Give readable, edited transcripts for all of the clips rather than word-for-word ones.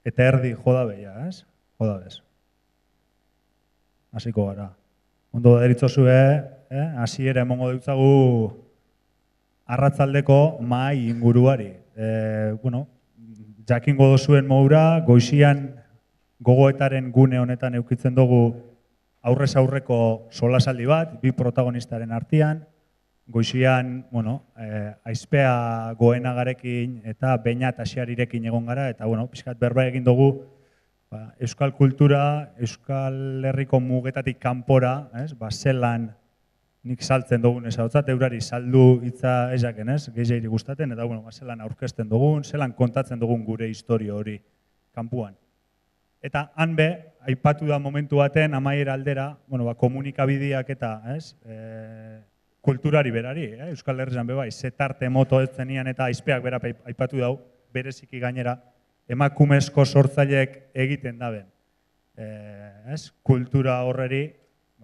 eta erdi joda beia, ez? Joda bez. Hasiko gara. Ondo deritzozue, hasiera emongo deutzagu arratzaldeko mahai inguruari. Bueno, jakingo dozuen moura, goizian gogoetaren gune honetan eukitzen dugu aurrez aurreko solasaldi bat, bi protagonistaren artean, goizian, bueno, aizpea goenagarekin eta Beñat Asiarirekin egon gara, eta, bueno, pixkat berba egin dugu euskal kultura, euskal herriko mugetatik kanpora, zelan nik saltzen dugun ezautzat, eurari saldu hitza ezaken, gehiairi gustaten, eta, bueno, zelan aurkezten dugun, zelan kontatzen dugun gure historio hori kanpuan. Eta hanbe, aipatu da momentu baten, amaiera aldera, bueno, komunikabideak eta, kulturari berari, Euskal Herrian bebai, zetarte moto ez zenian eta aizpeak bera aipatu dau, bereziki gainera, emakumezko sortzaileek egiten daben. Kultura horreri,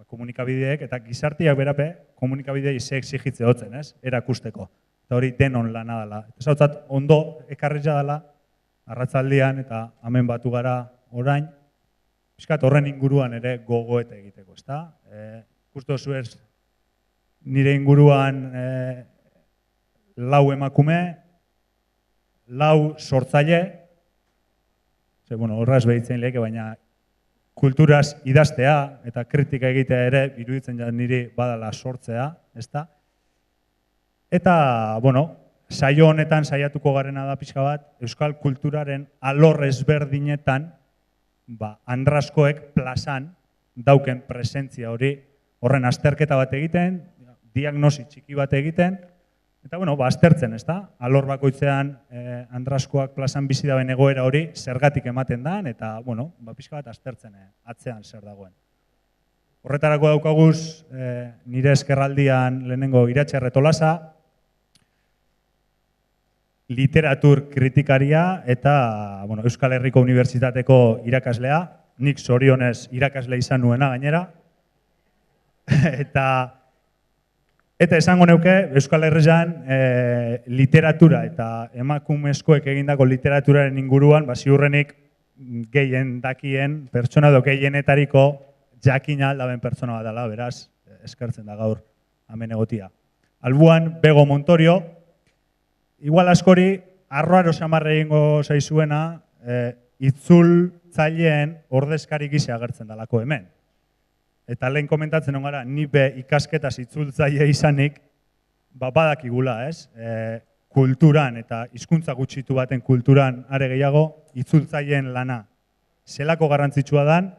komunikabideek, eta gizartiak berape, komunikabidei ze exigitze hotzen, erakusteko. Eta hori denon lana dela. Ez hau ondo ekarritza dela, arratzaldian eta hemen batu gara orain, pixkat horren inguruan ere gogoeta egiteko, ezta? Justo zuez, nire inguruan lau emakume, lau sortzaile, horraz behitzen leheke, baina kulturaz idaztea eta kritika egitea ere iruditzen niri badala sortzea, ezta? Eta, bueno, saio honetan saiatuko garena da pixka bat, euskal kulturaren alor ezberdinetan, andraskoek plazan dauken presentzia hori, horren azterketa bat egiten, diagnosi txiki bat egiten, eta, bueno, aztertzen, ezta? Alor bakoitzean andraskoak plazan bizi daben egoera hori zergatik ematen dan, eta, bueno, pixka bat aztertzen atzean zer dagoen. Horretarako daukaguz, nire eskerraldian lehenengo Iratxe Erretolasa, literatur kritikaria eta Euskal Herriko Unibertsitateko irakaslea, nik zorionez irakasle izan nuena gainera, eta esango neuke Euskal Herrian literatura eta emakumezkoek egindako literaturaren inguruan, ziurrenik gehien dakien pertsona edo gehienetariko jakina aldaben pertsona bat dela, beraz, eskertzen da gaur hemen egotia. Albuan, Bego Montorio, igual askori, arroaro samarre egingo zaizuena, itzultzaileen ordezkari gisa agertzen dalako hemen. Eta lehen komentatzen hon gara, ni be ikasketaz itzultzaile izanik, badakigula, kulturan eta hizkuntza gutxitu baten kulturan are gehiago, itzultzaileen lana zelako garrantzitsua dan,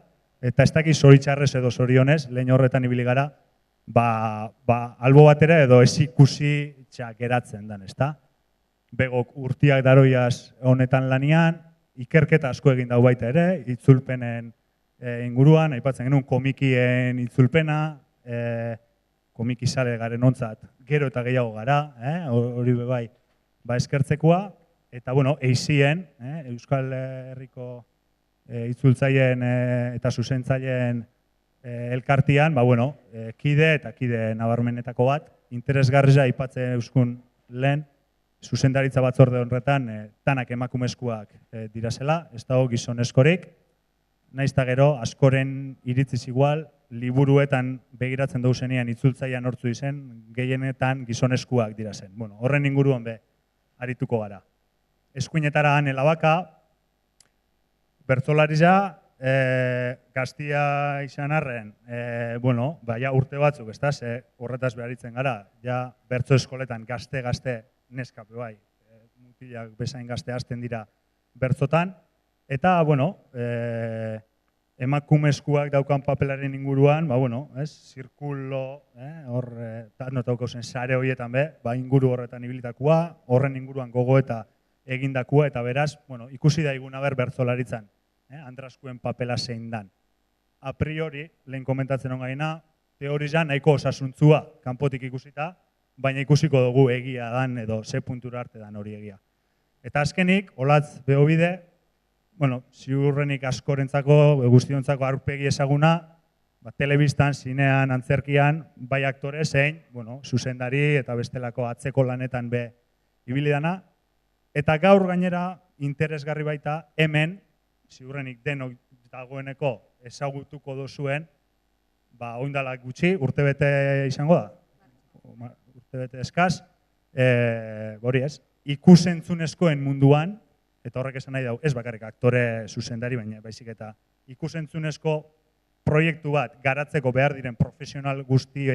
eta ez dakiz zoritxarrez edo zorionez, lehen horretan ibili gara, albo batera edo ez ikusi geratzen dan, ezta? Begok urtiak daroiaz honetan lanian, ikerketa asko egin dau baita ere, itzulpenen inguruan, aipatzen genuen komikien itzulpena, komikizale garen ontzat, gero eta gehiago gara, hori bebai, eskertzekoa, eta, bueno, eizien, Euskal Herriko itzultzaileen eta zuzentzaileen elkartian, kide eta kide nabarmenetako bat, interesgarria aipatzen euskun lehen, zuzendaritza batzorde horretan tanak emakumezkoak dirasela, ez dago gizonezkorik, naiz eta gero askoren iritziz igual, liburuetan begiratzen dauzenean itzultzailean hortzu izen, gehienetan gizonezkoak dirazen. Horren inguruan be, arituko gara. Eskuinetara Ane Labaka, bertzolaritza, gaztia izan arren, urte batzuk, ez da, horretaz beharitzen gara, bertzo eskoletan gazte, neskape bai, mutilak bezain gazte hasten dira bertzotan, eta, emakumezkoak daukan papelaren inguruan, zirkulo, hor, notaukozen sare horietan be, inguru horretan ibilitakoa, horren inguruan gogoeta egindakoa, eta beraz, ikusi daiguna bertzolaritzan, andraskuen papela zein dan. A priori, lehen komentatzen hon gaina, teorizan nahiko osasuntzua kanpotik ikusita, baina ikusiko dugu egia dan edo ze puntura arte dan hori egia. Eta azkenik, Olatz Beobide, ziurrenik askorentzako, guztiontzako aurpegi ezaguna, telebistan, zinean, antzerkian, bai aktore zein, zuzendari eta bestelako atzeko lanetan be ibili dana, eta gaur gainera interesgarri baita hemen ziurrenik denok dagoeneko ezagutuko dozuen, oindala gutxi, urtebete izango da, urtebete eskaz, hori ez, ikusentzunezkoen munduan, eta horrek esan nahi dau, ez bakarrik aktore zuzendari, baina baizik eta ikusentzunezko proiektu bat garatzeko behar diren profesional guzti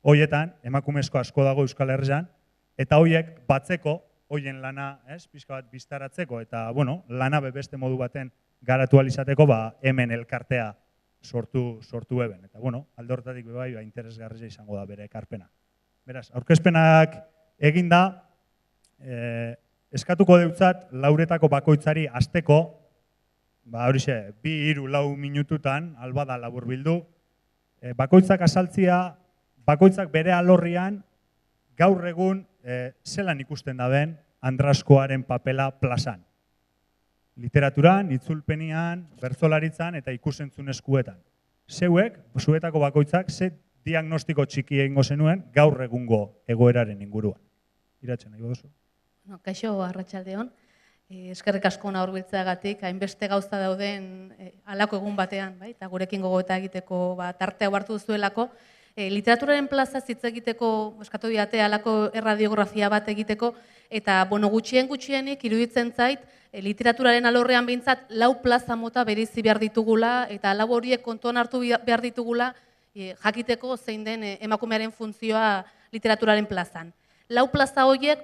hoietan, emakumezko asko dago Euskal Herrian, eta hoiek batzeko, hoien lana, pixka bat biztaratzeko, eta, lana beste modu baten garatu alizateko, hemen elkartea sortu eben. Eta, alde horretatik bebai, interesgarria izango da bere ekarpena. Beraz, aurkezpenak eginda, eskatuko deutzat, lauretako bakoitzari azteko, horixe, 2-4 minututan, albada labur bildu, bakoitzak azaltzia, bakoitzak bere alorrian, gaur egun, zelan ikusten daben, Andraskoaren papela plazan. Literaturan, itzulpenian, bertzolaritzan eta ikusentzunezkuetan. Zeuek, zuetako bakoitzak, ze diagnostiko txiki egingo zenuen gaur egungo egoeraren inguruan. Iratxe, nahi goduzu? Kaixo, arratsaldeon. Eskerrik asko hona hurbiltzeagatik, hainbeste gauza dauden halako egun batean, eta gurekin gogoeta egiteko tartea hartu duzuelako. Literaturaren plaza hitz egiteko, eskatu diate halako erradiografia bat egiteko, eta gutxienik iruditzen zait, literaturaren alorrean behintzat 4 plaza mota bereizi behar ditugula, eta 4 horiek kontuan hartu behar ditugula, jakiteko zein den emakumearen funtzioa literaturaren plazan. 4 plaza horiek,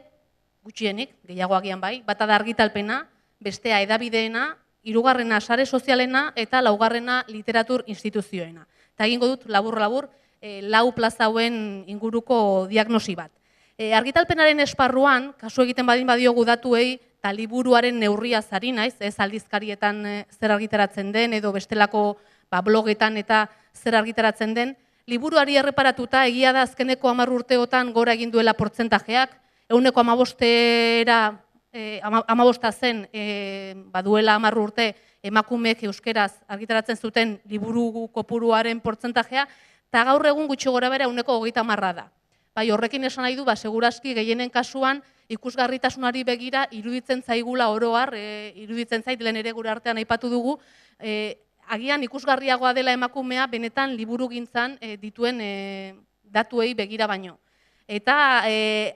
gutxienik, gehiago agian bai, bata da argitalpena, bestea edabideena, 3. sare sozialena, eta 4. literatur instituzioena. Eta egingo dut, labur-labur, 4 plaza hauen inguruko diagnosi bat. Argitalpenaren esparruan, kasu egiten badiogu datuei, eta liburuaren neurria zari naiz, ez aldizkarietan zer argitaratzen den, edo bestelako blogetan eta zer argitaratzen den, liburuari erreparatuta egia da azkeneko 10 urteotan gora egin duela portzentajeak, 15 zen duela 10 urte emakumeek euskeraz argitaratzen zuten liburu kopuruaren portzentajea, eta gaur egun gutxi gora bera 30% da. Horrekin esan nahi du, segurazki gehienen kasuan ikusgarritasunari begira iruditzen zaigula oroar, iruditzen zait lehen ere gure artean aipatu dugu, agian ikusgarriagoa dela emakumea benetan liburugintzan dituen datuei begira baino. Eta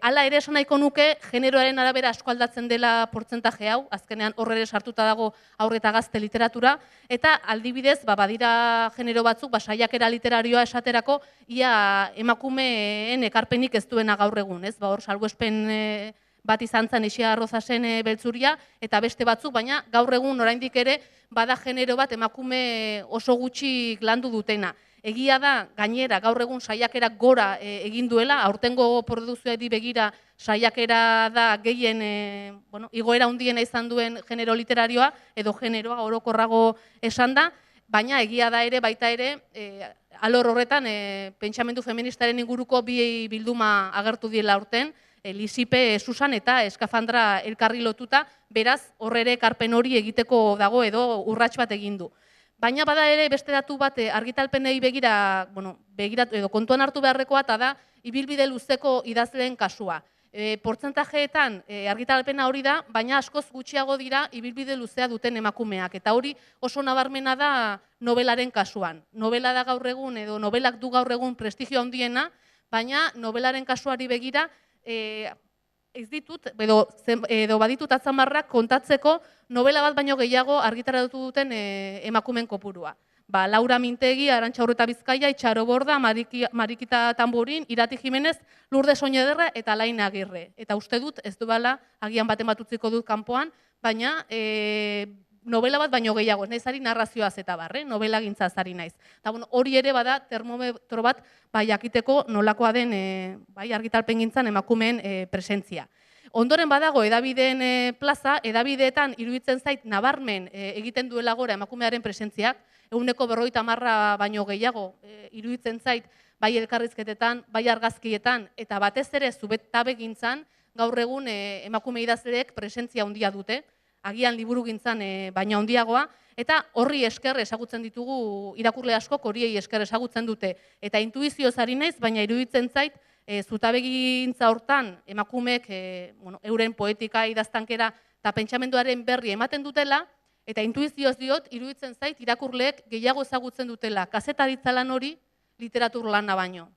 hala ere esan nahiko nuke, generoaren arabera asko aldatzen dela portzentaje hau, azkenean horre ere sartuta dago haur eta gazte literatura, eta aldibidez, badira genero batzuk, saiakera literarioa esaterako, ia emakumeen ekarpenik ez duena gaur egun, ez? Hor salbuespen bat izan zen Ixia Arrozasen beltzuria, eta beste batzuk, baina gaur egun oraindik ere bada genero bat emakume oso gutxi landu dutena. Egia da, gainera, gaur egun saiakerak gora egin duela, aurtengo produkzioari begira saiakera da gehien igoera handiena izan duen genero literarioa, edo generoa orokorrago esan da, baina egia da ere, baita ere, alor horretan, pentsamendu feministaren inguruko bi bilduma agertu diela aurten, Lisipe, Susan eta Eskafandra elkarri lotuta, beraz, horre ere ekarpen hori egiteko dago edo urrats bat egin du. Baina bada ere beste datu bat argitalpenei begira, edo kontuan hartu beharrekoa, eta da, ibilbide luzeko idazleen kasua. Portzentajeetan argitalpena hori da, baina askoz gutxiago dira ibilbide luzea duten emakumeak. Eta hori oso nabarmena da nobelaren kasuan. Nobela da gaur egun, edo nobelak du gaur egun prestigio handiena, baina nobelaren kasuari begira, ez ditut, edo baditut atzamarrak kontatzeko novela bat baino gehiago argitaratu duten emakumen kopurua. Laura Mintegi, Arantxa Urreta Bizkaia, Itxaro Borda, Marikita Tamburin, Irati Jimenez, Lourdes Oñederra eta Lain Agirre. Eta uste dut, ez du bala, agian baten bat utziko dut kanpoan, baina novela bat baino gehiago, ez naiz ari narrazioaz eta barre, novela gintzaz ari naiz. Hori ere bada termometro bat jakiteko nolakoa den argitalpen gintzan emakumeen presentzia. Ondoren badago edabideen plaza, edabideetan iruditzen zait nabarmen egiten duela gora emakumearen presentziak, 50% baino gehiago iruditzen zait bai elkarrizketetan, bai argazkietan, eta batez ere zubetabe gintzan, gaur egun emakume idazleek presentzia handia dute, agian liburu gintzan baina handiagoa, eta horri esker ezagutzen ditugu irakurle askok horiei esker ezagutzen dute. Eta intuizioz ari naiz, baina iruditzen zait, zutabegintza hortan emakumeek euren poetika idaztankera eta pentsamenduaren berri ematen dutela, Eta intuizioz diot, iruditzen zait, irakurleek gehiago ezagutzen dutela kazetaritza lan hori literatur lana baino.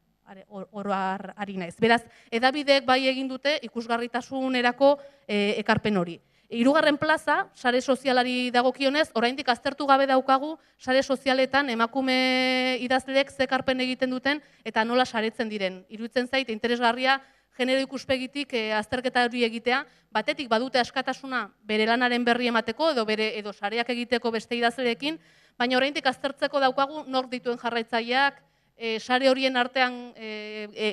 Oro ari naiz. Beraz, hedabideek bai egin dute ikusgarritasunerako ekarpen hori. Hirugarren plaza, sare sozialari dagokionez, oraindik aztertu gabe daukagu sare sozialetan emakume idazleek ze ekarpen egiten duten eta nola saretzen diren. Iruditzen zait interesgarria genero ikuspegitik azterketa hori egitea, batetik badute askatasuna bere lanaren berri emateko edo sareak egiteko beste idazleekin, baina oraindik aztertzeko daukagu nork dituen jarraitzaileak, sare horien artean,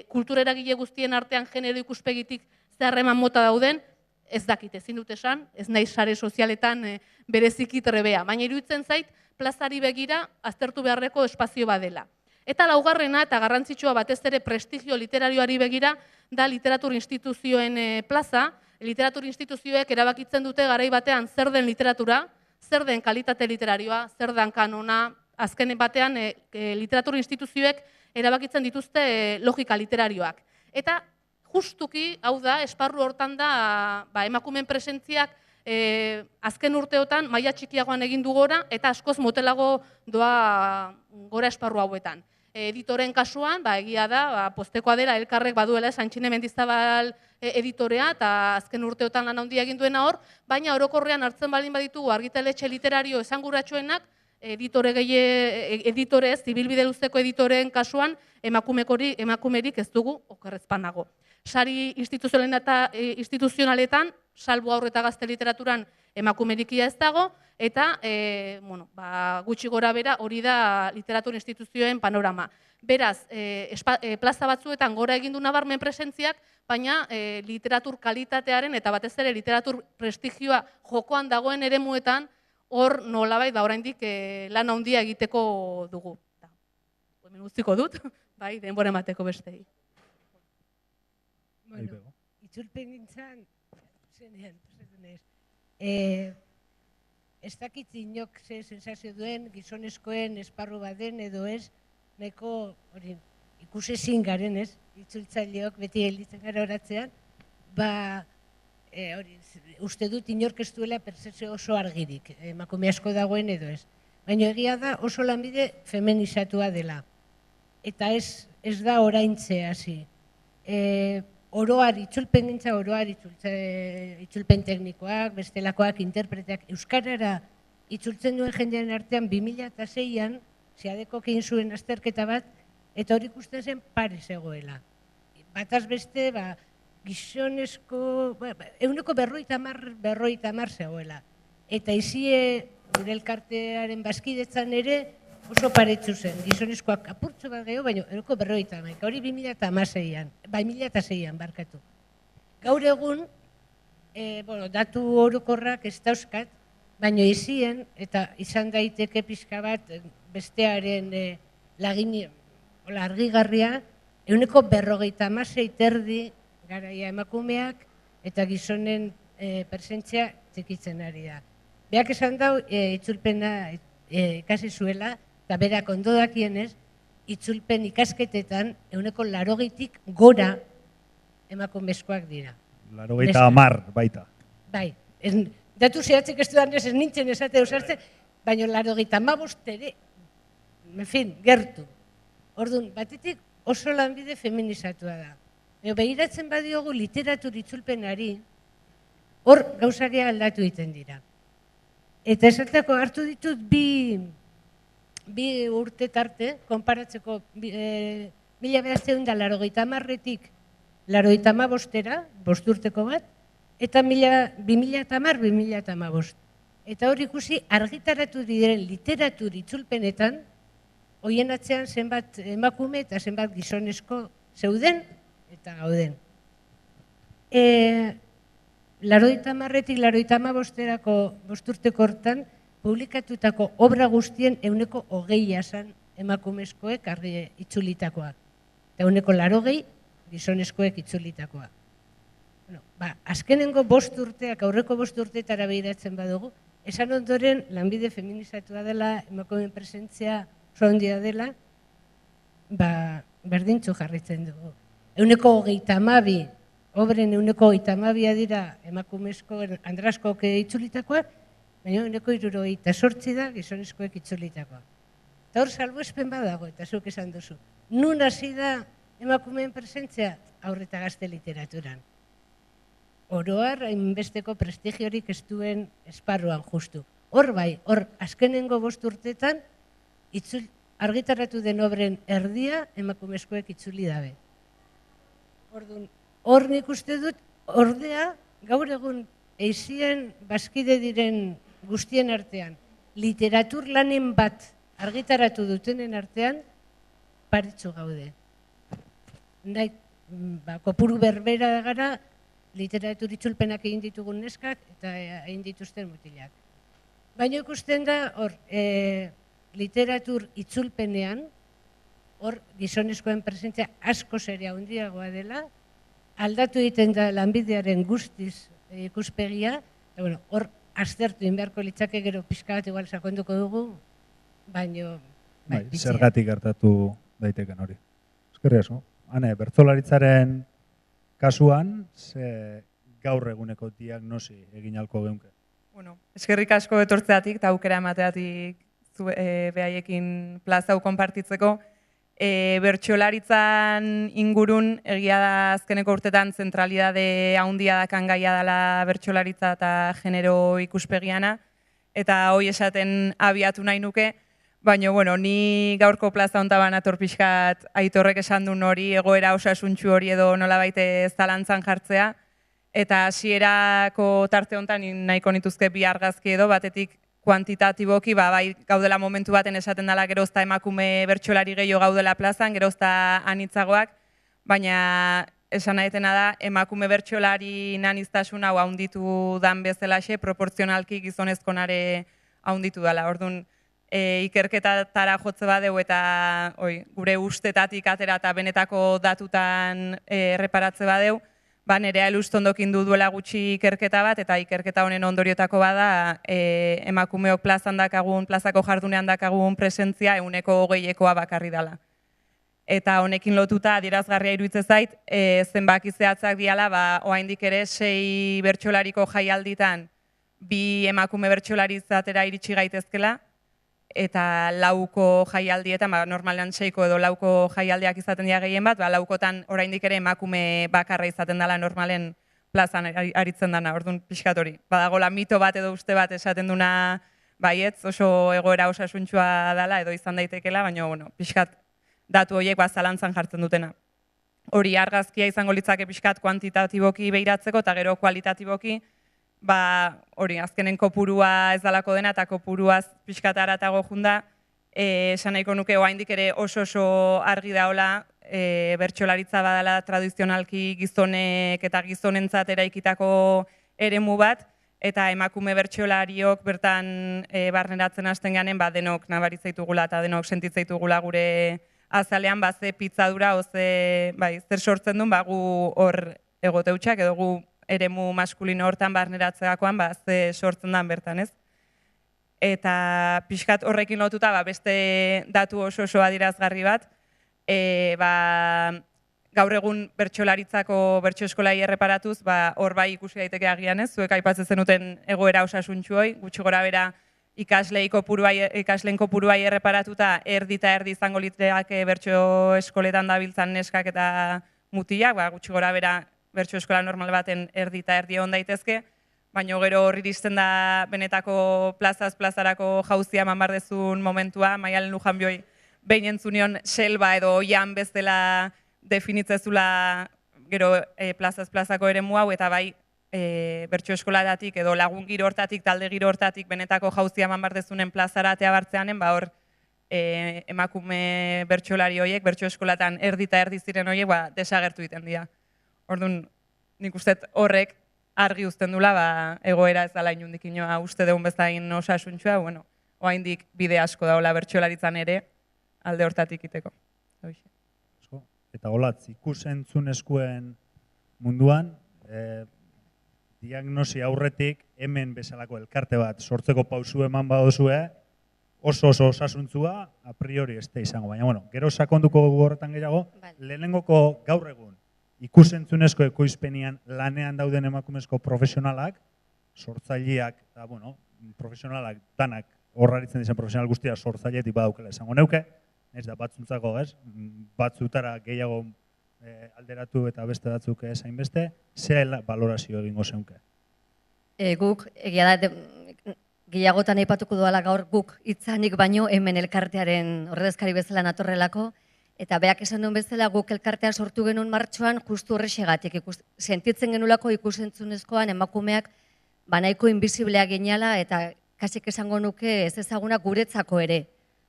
kultura eragile guztien artean genero ikuspegitik ze harreman mota dauden, ez dakit, ezin dut esan, ez naiz sare sozialetan bereziki trebea, baina iruditzen zait plazari begira aztertu beharreko espazio badela. Eta laugarrena eta garrantzitsua batez ere prestigio literarioari begira da literatur instituzioen plaza. Literatur instituzioek erabakitzen dute garai batean zer den literatura, zer den kalitate literarioa, zer den kanona, azken batean literatur instituzioek erabakitzen dituzte logika literarioak. Eta justuki, hau da, esparru hortan da emakumeen presentziak azken urteotan maila txikiagoan egin du gora eta askoz motelago doa gora esparru hauetan. Editoren kasuan, egia da, postekoa dela elkarrek baduela Santxine Mendizabal editorea eta azken urteotan lan handia egin duena hor, baina orokorrean hartzen baldin baditugu argitaletxe literario esanguratsuenak, editorez, zibilbide luzeko editoreen kasuan, emakumerik ez dugu okerrezpanago. Sari instituzionaletan, salbu haur eta gazte literaturan emakumerikia ez dago, eta gutxi gora bera hori da literatur instituzioen panorama. Beraz, plaza batzuetan gora egin du nabarmen presentziak, baina literatur kalitatearen eta batez ere literatur prestigioa jokoan dagoen eremuetan hor nolabait oraindik lan handia egiteko dugu. Hemen utziko dut, bai, denbora emateko bestei. Bueno, itzulpen gintzan, zenean, ez dakit inok ze sensazio duen, gizonezkoen esparru baden edo ez, nahiko ikusezin garen ez, itzultzaileok beti gelditzen gara horatzean, uste dut inork ez duela percepzio oso argirik, emakume asko dagoen edo ez. Baina egia da oso lanbide feminizatua dela. Eta ez da oraintze hasi. Oroar, itzulpen gintza oroar, itzulpen teknikoak, bestelakoak, interpreteak, euskarara itzultzen duen jendean artean 2006an, Seadekok egin zuen azterketa bat, eta hori ikusten zen pare zegoela. Bataz beste, gizonezko, eguneko 50 zegoela. Eta izie gure elkartearen bazkidetzan ere oso paretzu zen. Gizonezkoak apurtzu bat gehiago, baina eguneko 50, hori 2006an barkatu. Gaur egun, datu orokorrak ez dauzkat, baina izien, eta izan daiteke pixka bat bestearen lagin argigarria, eguneko 50 terdi garaia emakumeak eta gizonen presentzia txikitzen ari da. Beak esan dau, itzulpena ikasi zuela, eta berak ondo dakienez, itzulpen ikasketetan eguneko 80tik gora emakumezkoak dira. 80 baita. Bai, datu zehatzek ez dudan ez nintzen esate eusartzen, baina 85 ere, en fin, gertu. Orduan, batetik oso lanbide feminizatua da. Behiratzen badiogu literatur itzulpenari, hor gauzaria aldatu egiten dira. Eta esatako hartu ditut bi urte tarte, konparatzeko 1980tik 85era, 5 urteko bat, eta 2010-2015. Eta hor ikusi argitaratu diren literatur itzulpenetan, hoien atzean zenbat emakume eta zenbat gizonezko zeuden eta gauden. 80tik 85erako 5 urteko hortan, publikatutako obra guztien eguneko 20 zan emakumezkoek itzulitakoa. Eta eguneko 80 gizonezkoek itzulitakoa. Azkenengo 5 urteak, aurreko 5 urteetara behiratzen badugu, esan ondoren lanbide feminizatua dela, emakumeen presentzia oso handia dela, berdintzu jarritzen dugu. Eguneko 32, obren eguneko 32 dira emakumezko, andraskoak itzulitakoak, baina uneko 78 da gizonezkoek itzulitakoa. Eta hor salbuespen badago, eta zuk esan duzu. Nun hasi da emakumeen presentzia haur eta gazte literaturan. Oroar, hainbesteko prestigiorik ez duen esparruan justu. Hor bai, hor azkenengo 5 urtetan argitaratu den obren erdia emakumezkoek itzuli dabe. Orduan, hor nik uste dut, ordea, gaur egun eizien bazkide diren guztien artean, literatur lanen bat argitaratu dutenen artean, paritxo gaude. Kopuru berbera gara, literatur itzulpenak egin ditugun neskak eta egin dituzten mutilak. Baina ikusten da, hor, literatur itzulpenean, hor gizonezkoen presentzia asko ere handiagoa dela, aldatu egiten da lanbidearen guztiz ikuspegia, eta bueno, hor aztertu inbeharko litzake gero pixka bat igual sakonduko dugu, baino... Zergatik gertatu daiteken hori. Eskerri asko. Hane, bertsolaritzaren kasuan, ze gaur eguneko diagnosi egin alko geunke? Bueno, eskerrik asko etortzeatik eta aukera emateatik behaiekin plaza hau konpartitzeko. Bertsolaritzan ingurun egia da azkeneko urtetan zentralidade handia dakan gaia dela bertsolaritza eta genero ikuspegiana, eta hoi esaten abiatu nahi nuke, baina bueno, ni gaurko plaza hontaban ator pixkat Aitorrek esan duen hori, egoera osasuntsu hori edo nolabait zalantzan jartzea, eta hasierako tarte hontan nahiko nituzke bi argazki edo, batetik kuantitatiboki, bai gaudela momentu baten esaten dela gerozta emakume bertsolari gehiago gaudela plazan, gerozta anitzagoak, baina esan nahitena da emakume bertsolari naniztasun hau haunditu dan bezalaxe, proportzionalki gizonezkonare haunditu dela. Orduan, ikerketatara jotze badeu eta gure ustetatik atera eta benetako datutan erreparatze badeu, nerea elustondokin duela gutxi ikerketa bat, eta ikerketa honen ondoriotako bada emakumeok plazan dakagun, plazako jardunean dakagun presentzia 20%koa bakarri dela. Eta honekin lotuta adierazgarria iruditzen zait, zenbaki zehatzak diala, oraindik ere 6 bertsolariko jaialditan 2 emakume bertsolari izatera iritsi gaitezkela, eta 4ko jaialdietan, normalean 6ko edo 4ko jaialdiak izaten dira gehien bat, 4kotan oraindik ere emakume bakarra izaten dela normalen plazan aritzen dana, orduan pixkat hori. Badagola mito bat edo uste bat esaten duna baietz, oso egoera osasuntsua dela edo izan daitekela, baina bueno, pixkat datu horiek zalantzan jartzen dutena. Hori argazkia izango litzake pixkat kuantitatiboki behiratzeko eta gero kualitatiboki, hori, azkenen kopurua ez dalako dena, eta kopuruaz pixkat aratago junda, esan nahiko nuke oraindik ere oso argi daola, bertsolaritza badala tradizionalki gizonek eta gizonentzat eraikitako eremu bat, eta emakume bertsolariok bertan barneratzen hasten ganen, denok nabaritzaitugula eta denok sentitzaitugula gure azalean, ze pitzadura, zer sortzen duen, gu hor egoteutxak, edo gu eremu maskulino hortan barneratzeakoan, ze sortzen den bertan, ez? Eta pixkat horrekin lotuta, beste datu oso adierazgarri bat, gaur egun bertsolaritzako bertso eskolai erreparatuz, hor bai ikusi daiteke agian, ez? Zuek aipatzen zenuten egoera osasuntsu hoi, gutxi gora bera ikasleen kopuruai erreparatuta erdi eta erdi izango litreak bertso eskoletan dabiltzan neskak eta mutilak, gutxi gora bera bertso eskola normal baten erdi eta erdi egon daitezke, baina gero horri iristen da benetako plazarako jauzia eman behar dezun momentua, Maialen Lujanbioi behin entzunion selba edo oian bezala definitzezula gero plazako eremu hau, eta bai bertso eskolatatik edo lagun giro hortatik, talde giro hortatik benetako jauzia eman behar dezunen plazara atea bartzeanen, hor emakume bertsolari horiek, bertso eskolatan erdi eta erdi ziren horiek, desagertu egiten dira. Orduan, nik uste horrek argi uzten dula, egoera ez dela inundik inoa uste deun bezain osasuntxua, oraindik bide asko daula bertsolaritzan ere, alde hortatik iteko. Eta holatz, ikusentzunezkoen munduan, diagnosi aurretik hemen bezalako elkarte bat sortzeko pausu eman badozue, oso osasuntzua, a priori ez da izango, baina gero sakonduko horretan gehiago, lehenengoko gaur egun, ikusentzunezko ekoizpenian lanean dauden emakumezko profesionalak, sortzaileak, eta profesionalak danak horraritzen dizen profesional guztia sortzailetik badaukela esango neuke, ez da batzuntzako, ez? Batzutara gehiago alderatu eta beste batzuk ez hainbeste, ze balorazio egingo zeunke? Guk, egia da, gehiagotan aipatuko duela gaur guk itzanik baino hemen elkartearen ordezkari bezala natorrelako, eta beak esan duen bezala guk elkartea sortu genuen martxoan justu horrexegatik. Sentitzen genulako ikusentzunezkoan emakumeak banaiko inbizibleak ginala eta kasik esango nuke ez ezagunak guretzako ere.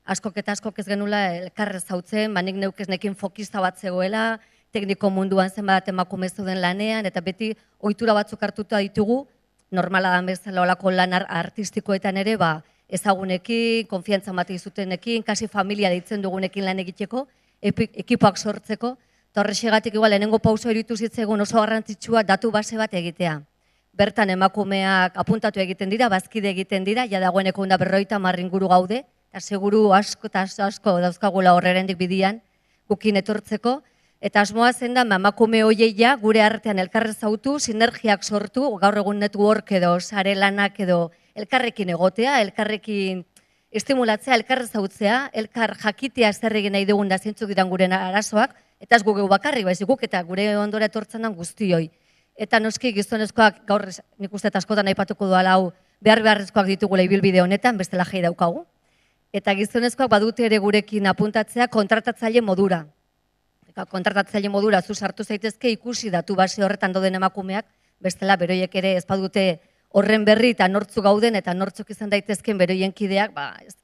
Askok eta askok ez genula elkarrez zautzen, nik neukez nekin fokista bat zegoela, tekniko munduan zenbat emakume zeuden lanean, eta beti ohitura batzuk hartuta ditugu, normala da bezala olako lan artistikoetan ere, ezagunekin, konfiantza mate izutenekin, kasi familia deitzen dugunekin lan egiteko, ekipoak sortzeko, eta horrexegatik igual lehenengo pauso eritu zitzegun oso garrantzitsua datu base bat egitea. Bertan emakumeak apuntatu egiten dira, bazkide egiten dira, ja dagoeneko 50 inguru gaude, eta seguru asko eta asko dauzkagula horrerendik bidian gukin etortzeko, eta asmoa zen da emakume hoieia gure artean elkarrez zautu, sinergiak sortu, gaur egun network edo sare lanak edo elkarrekin egotea, elkarrekin estimulatzea, elkarrez zautzea, elkar jakitea zer egin nahi dugun da zeintzuk diran gure arazoak, eta ez gugeu bakarrik, baizik guk eta gure ondora etortzen den guztioi. Eta noski gizonezkoak gaur nik uste askotan aipatuko duala hau beharrezkoak ditugula ibilbide honetan, bestela jai daukagu. Eta gizonezkoak badute ere gurekin apuntatzea kontratatzaile modura. Kontratatzaile modura zu sartu zaitezke ikusi datu base horretan dauden emakumeak, bestela beroiek ere ez badute horren berri eta nortzuk gauden eta nortzuk izan daitezken beroien kideak,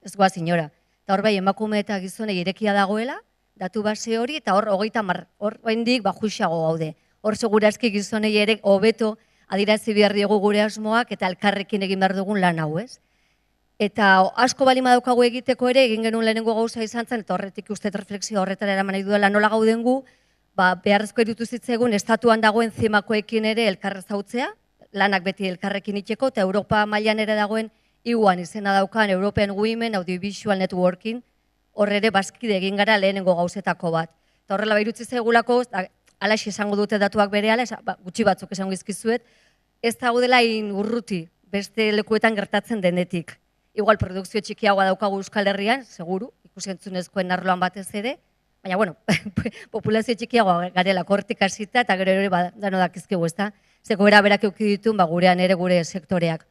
ez goaz inora. Eta hor bai emakume eta gizonei irekia dagoela, datu base hori, eta hor 30 hor oraindik juixago gaude. Hor segurazki gizonei ere hobeto adierazi behar diegu gure asmoak eta elkarrekin egin behar dugun lan hau, ez? Eta asko bali madaukagu egiteko ere, egin genuen lehenengo gauza izan zen, eta horretik uste refleksio horretara eraman nahi duela nola gauden gu, beharrezko eritu zitzegun estatuan dagoen zimakoekin ere elkarrez zautzea, lanak beti elkarrekin itxeko, eta Europa mailan ere dagoen iguan izena daukan European Women Audiovisual Networking, horre ere bazkide egin gara lehenengo gauzetako bat. Eta horrela irutzi zegulako, alaxi esango dute datuak berehala, gutxi batzuk esango izkizuet, ez daudela urruti beste lekuetan gertatzen denetik. Igual produkzio txikiagoa daukagu Euskal Herrian, seguru, ikusentzunezkoen arloan batez ere, baina, bueno, populazio txikiagoa garela kortik hasita eta gero ere dano dakizkigu, ezta? Zeko berak euki ditun, gurean ere gure sektoreak.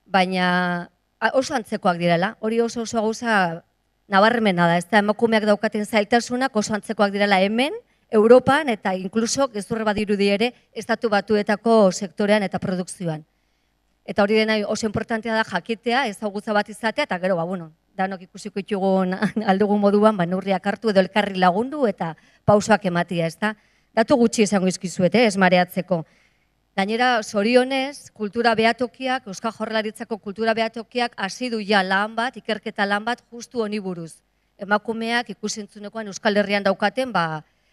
Baina oso antzekoak direla, hori oso gauza nabarmena da, ezta? Emakumeak daukaten zailtasunak oso antzekoak direla hemen, Europan eta inkluso gezurre badirudi ere estatu batuetako sektorean eta produkzioan. Eta hori dena oso importantea da jakitea, ezagutza bat izatea, eta gero, danok ikusiko ditugun aldugun moduan, neurriak hartu edo elkarri lagundu eta pausoak ematia, ezta? Datu gutxi izango izkizuet, ez mareatzeko. Gainera, zorionez, kultura behatokiak, Euskal Jaurlaritzako kultura behatokiak hasi du ja lan bat, ikerketa lan bat justu honi buruz. Emakumeak ikusentzunekoan Euskal Herrian daukaten,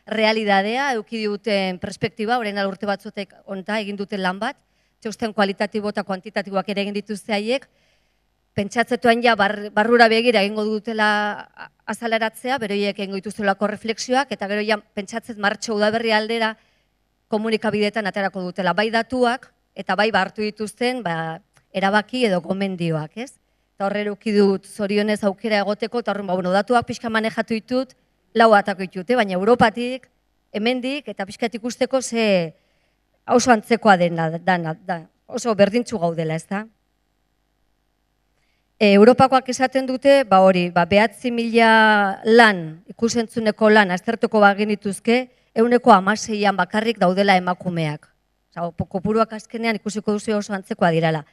realidadea, eduki duten perspektiba, orain urte batzutek onta egin duten lan bat, txosten kualitatibo eta kuantitatiboak ere egin dituzte haiek, pentsatzetuan ja barrura begira egingo dutela azaleratzea, beroiek egingo dituztelako refleksioak, eta gero ja pentsatzet martxo udaberri aldera komunikabideetan aterako dutela. Bai datuak, eta bai hartu dituzten erabaki edo gomendioak, ez? Eta horre eduki dut zorionez aukera egoteko, eta horren, datuak pixka manejatu ditut, lau atako ditute, baina Europatik, hemendik, eta pixkat ikusteko ze oso antzekoa dena, oso berdintzu gaudela, ez da? Europakoak esaten dute, hori, 9.000 lan, ikusentzuneko lan, aztertuko bagenituzke, 16an bakarrik daudela emakumeak. Kopuruak azkenean ikusiko duzu oso antzekoa dirala.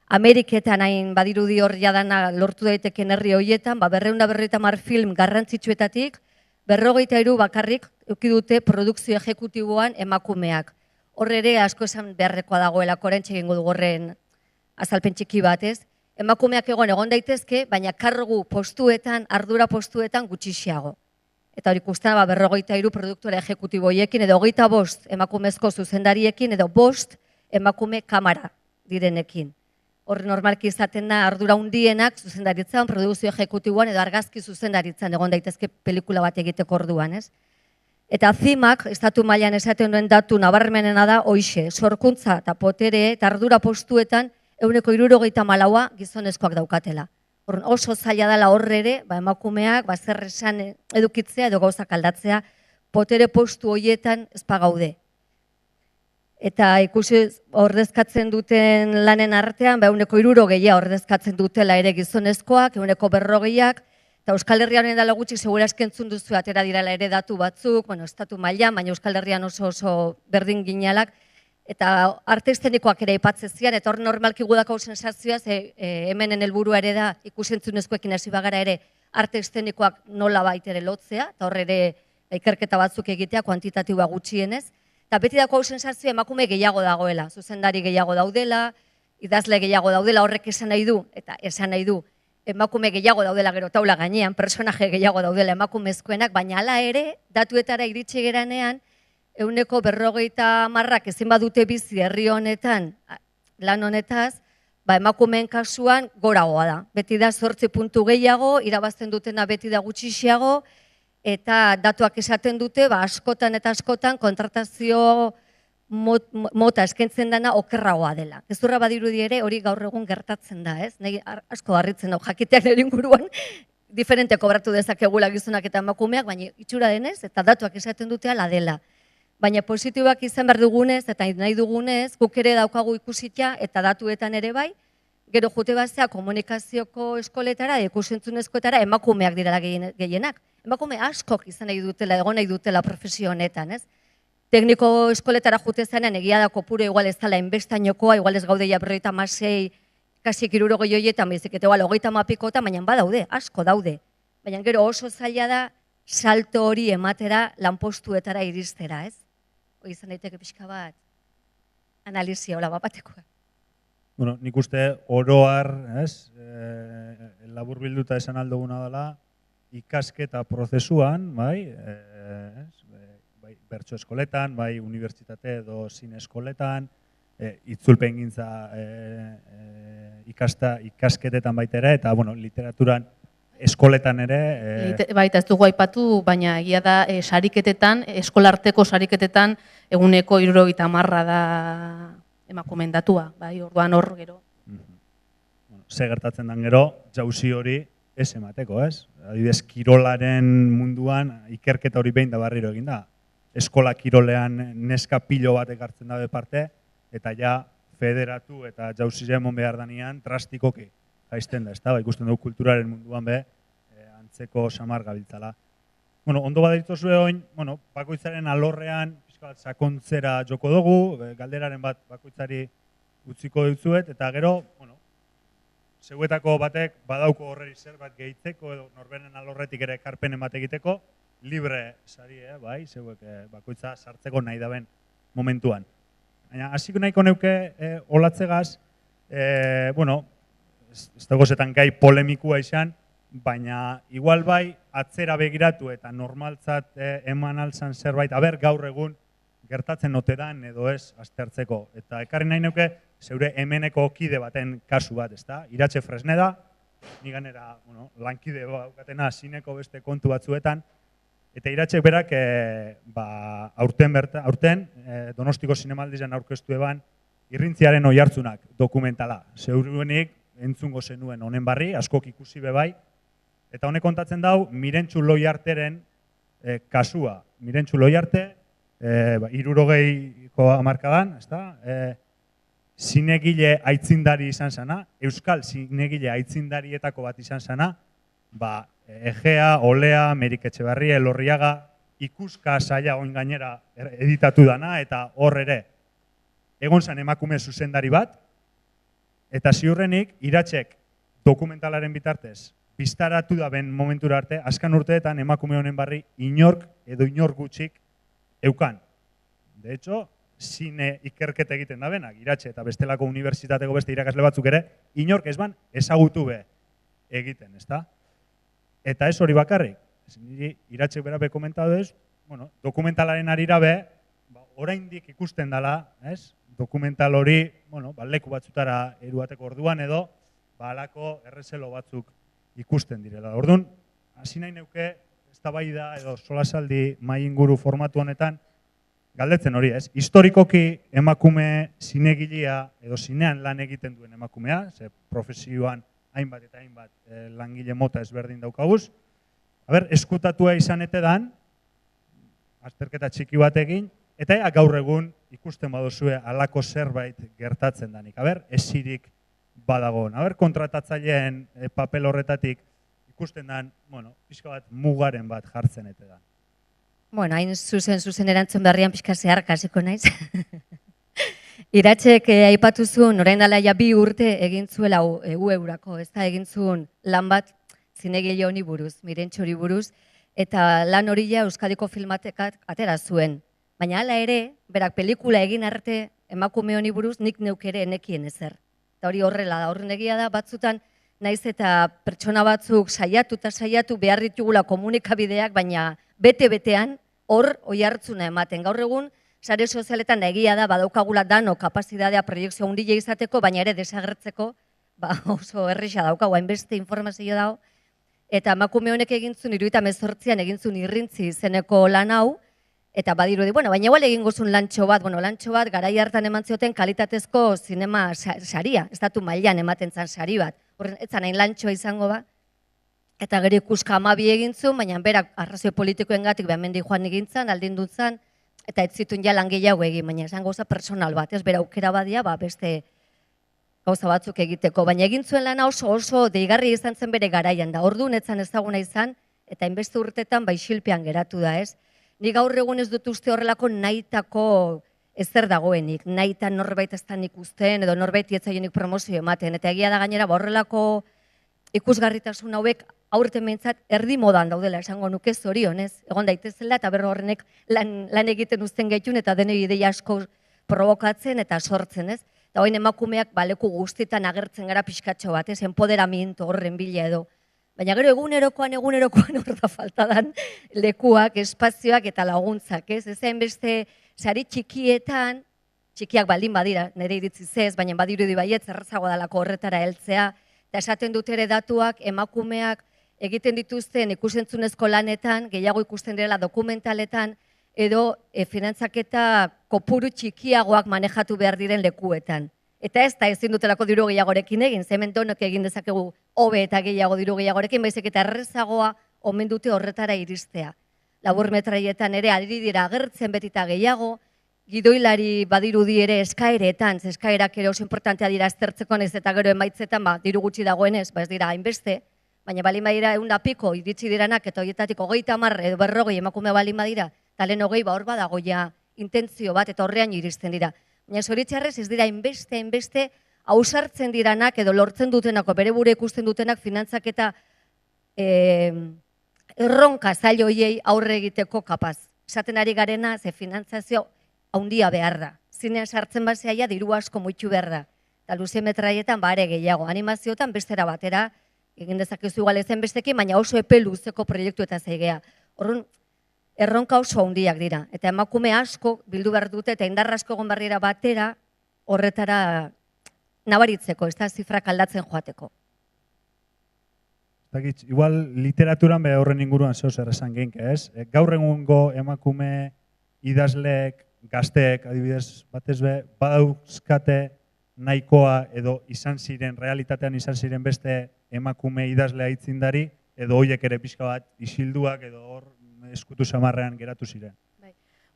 Ameriketan hain badirudi hor jadana lortu daiteken herri horietan, 250 film garrantzitsuetatik, 53 bakarrik eduki dute produkzio ejekutiboan emakumeak. Horre ere asko esan beharrekoa dagoela, korentxe egingo du horren azalpen txiki bat, ez? Emakumeak egon daitezke, baina kargu postuetan, ardura postuetan gutxixiago. Eta hori ikusten 53 produktore ejekutiboiekin, edo 25 emakumezko zuzendariekin, edo 5 emakume kamara direnekin. Horre normalki izaten da ardura hundienak zuzendaritzan, produkzio ejekutiboan, edo argazki zuzendaritzan egon daitezke pelikula bat egiteko orduan, ez? Eta zimak, estatu mailan esaten duen datu nabarmenena da, hoixe, sorkuntza eta potere eta ardura postuetan €64 gizonezkoak daukatela. Oso zaila dela horre ere, emakumeak, zer esan edukitzea edo gauzak aldatzea, botere postu horietan ez gaude. Eta ikusi ordezkatzen duten lanen artean, €60 ordezkatzen dutela ere gizonezkoak, €40ak, eta Euskal Herrian edala gutxi segura eskentzun duzu atera direla ere datu batzuk, estatu mailan, baina Euskal Herrian oso berdin ginalak, eta arte estenikoak ere ipatzezian, eta hor normalki gudako sensazioa, hemenen helburua ere da ikusentzunezkoekin hasi bagara ere arte estenikoak nola baitere lotzea, eta hor ere ikerketa batzuk egitea, kuantitatiboa gutxienez, eta beti dako sensazioa emakume gehiago dagoela, zuzendari gehiago daudela, idazle gehiago daudela, horrek esan nahi du, eta esan nahi du, emakume gehiago daudela gero taula gainean, personaje gehiago daudela emakumezkoenak, baina hala ere, datuetara iritsi geranean, €40 ezin badute bizi herri honetan, lan honetaz, emakumeen kasuan goragoa da. Beti da 8 puntu gehiago, irabazten dutena beti da gutxixiago, eta datuak esaten dute, askotan eta askotan kontratazio mota eskentzen dena okerragoa dela. Gezurra badirudi ere hori gaur egun gertatzen da, ez? Nahi asko harritzen hau jakiteak nire inguruan, diferente kobratu dezakegula gizonak eta emakumeak, baina itxura denez, eta datuak esaten dute ala dela. Baina positiboak izan behar dugunez, eta nahi dugunez, guk ere daukagu ikusitia, eta datuetan ere bai, gero jute bazea komunikazioko eskoletara, ikusentzunezkoetara, emakumeak direla gehienak. Emakume askok izan nahi dutela, egon nahi dutela profesio honetan, ez? Tekniko eskoletara jute zanean, egia da kopuru igual ez dela enbestainokoa, igual ez gaude ja 56, kasi 60 horietan, bezik, eta igual 30 baina badaude, asko daude. Baina gero oso zaila da, salto hori ematera lanpostuetara iristera, ez? Hoi izan daiteke pixka bat, analizia hola bapatekoa. Bueno, nik uste oroar, ez, labur bilduta esan alduguna dela, ikasketa prozesuan, bai, bertso eskoletan, bai, unibertsitate edo zine eskoletan, itzulpen gintza ikasketetan baitera, eta, bueno, literaturan eskoletan ere... Baita ez dugu aipatu, baina egia da sariketetan, eskolarteko sariketetan, €60 da emakumeen datua, bai, orduan hor gero. Ze gertatzen den gero, jauzi hori ez emateko, ez? Adibidez, kirolaren munduan ikerketa hori behin da barriro egin da. Eskola kirolean neska pilo bat ekartzen dabe parte, eta ja federatu eta jauzi emon behar danean drastikoki jaisten da, ez da? Ikusten dugu kulturaren munduan be, antzeko samar gabiltzala. Bueno, ondo badarituzue oin, bakoitzaren alorrean, sakontzera joko dugu, galderaren bat bakoitzari utziko dutzuet, eta gero, zeuetako batek badauko horreri zerbait gehitzeko, edo norberen alorretik ere ekarpenen bat egiteko, libre sari, bai, zeuek bakoitza sartzeko nahi daben momentuan. Baina, hasiko nahiko neuke olatzegaz, ez dago zetan gai polemikua izan, baina igual bai atzera begiratu eta normaltzat eman alzan zerbait, gaur egun gertatzen ote dan edo ez aztertzeko. Eta ekarri nahi neuke zeure hemeneko kide baten kasu bat, ezta? Iratxe Fresneda, ni ganera lankide baukatena zineko beste kontu batzuetan, eta Iratxek berak aurten Donostiko Zinemaldian aurkeztu eban Irrintziaren oihartzunak dokumentala. Zeuruenik entzungo zenuen honen barri, askok ikusi bebai, eta honek kontatzen dau Mirentxu Loiarteren kasua. Mirentxu Loiarte, 60ko hamarkadan, zinegile aitzindari izan zana, euskal zinegile aitzindarietako bat izan zana, Egea, Olea, Merik Etxebarria, Elorriaga, ikuska saia oin gainera editatu dana, eta hor ere, egon zan emakume zuzendari bat, eta ziurrenik, Iratxek dokumentalaren bitartez, biztaratu da ben momentura arte, azkan urteetan emakume honen barri inork edo inor gutxik eukan. De hecho, zine ikerketa egiten da benak, Iratxe eta bestelako unibertsitateko beste irakasle batzuk ere, inork ez ban ezagutu be egiten, ezta? Eta ez hori bakarrik, Iratxek berabe komentatu ez, dokumentalaren arira be, oraindik ikusten dela, dokumental hori, leku batzutara eruateko orduan edo, halako errezelo batzuk ikusten direla. Orduan, hasi nahi neuke, eztabaida edo solasaldi mahai inguru formatu honetan, galdetzen hori ez, historikoki emakume zinegilea edo zinean lan egiten duen emakumea, ze profesioan hainbat eta hainbat langile mota ezberdin daukaguz, eskutatua izanete dan, azterketa txiki bat egin, eta gaur egun ikusten baduzue halako zerbait gertatzen danik. Esirik badagoen. Kontratatzaileen papel horretatik ikusten dan, pixka bat mugaren bat jartzen ete da. Bueno, hain zuzen erantzun berrian pixka zehar kasiko naiz. Iratxek aipatu zuen, orain dela ja 2 urte egin zuela eurako, ez da egin zuen lan bat zinegile honi buruz, Mirentxori buruz, eta lan hori ja Euskadiko Filmatekak atera zuen. Baina hala ere, berak pelikula egin arte emakume honi buruz nik neuk ere nekien ezer. Eta hori horrela da, horren egia da, batzutan naiz eta pertsona batzuk saiatu behar ditugula komunikabideak, baina bete-betean hor oihartzuna ematen. Gaur egun, sare sozialetan egia da, badaukagula dano kapazitatea proiektzio handia izateko, baina ere desagertzeko, oso erresa daukagu, hainbeste informazio dago. Eta emakume honek egintzun, 78an egintzun irrintzi izeneko lan hau, eta badirudi, baina igual egingo zuen lantxo bat, garai hartan eman zioten kalitatezko zinema saria, estatu mailan ematen zan sari bat. Horren, ez zan hain lantxoa izango ba. Eta gero ikuska 12 egin zuen, baina berak arrazio politikoengatik hemendik joan egintzan, aldindut zan, eta ez zituen ja lan gehiago egin, baina esan gauza personal bat, ez bera aukera badia, beste gauza batzuk egiteko. Baina egin zuen lana oso deigarri izan zen bere garaian da. Orduan etzan ezaguna izan, eta hainbeste urtetan isilpean geratu da, ez? Ni gaur egun ez dut uste horrelako nahitako ezer dagoenik, nahitan norbait ez da ikusten, edo norbait etzaionik promozio ematen, eta egia da gainera horrelako ikusgarritasun hauek aurten behintzat erdi modan daudela, esango nuke zorionez, egon daitezela eta berro horrenek lan egiten uzten gaitun eta denei ideia asko provokatzen eta sortzen, ez? Eta hoin emakumeak leku guztietan agertzen gara pixkatxo bat, ez? Empoderamiento horren bila edo. Baina gero egunerokoan hor da faltadan lekuak, espazioak eta laguntzak, ez? Ez hainbeste sari txikietan, txikiak baldin badira, nire iritziz ez, baina badirudi baietz errazago dalako horretara heltzea, eta esaten dut ere datuak emakumeak egiten dituzten ikusentzunezko lanetan, gehiago ikusten direla dokumentaletan, edo finantzaketa kopuru txikiagoak manejatu behar diren lekuetan. Eta ez da ezin dutelako diru gehiagorekin egin, hemen donok egin dezakegu hobe eta gehiago diru gehiagorekin, baizik eta errezagoa omen dute horretara iristea. Labur metraietan ere ari dira agertzen betita gehiago, gidoilari badirudi ere eskaeretan, eskaerak ere oso importantea dira aztertzeko nez eta gero emaitzetan diru gutxi dagoenez, ez dira hainbeste, baina balin badira 100 piko iritsi diranak eta horietatik 30 edo 40 emakume balin badira, talen 20 hor badago ja intentzio bat eta horrean iristen dira. Baina zoritxarrez ez dira hainbeste ausartzen diranak edo lortzen dutenako, bere bure ikusten dutenak finantzak eta erronka zailo hoiei aurre egiteko kapaz. Esaten ari garena, ze finantzazio handia behar da. Zinean sartzen baseaia diru asko muitu behar da. Eta luze metraietan bare gehiago. Animazioetan bestera batera, egin dezakezu igual ezen bestekin, baina oso epe luzeko proiektu eta zaigea. Horren, erronka oso handiak dira. Eta emakume asko bildu behar dute eta indarra asko egon barriera batera horretara nabaritzeko, ez da zifrak aldatzen joateko. Igual literaturan be horren inguruan zeu zer esan genk, ez? Gaur egungo emakume idazleek, gazteek, adibidez, batez be, badauzkate nahikoa edo izan ziren, realitatean izan ziren beste emakume idazlea itzindari, edo hoiek ere pixka bat isilduak edo hor eskutu samarrean geratu ziren.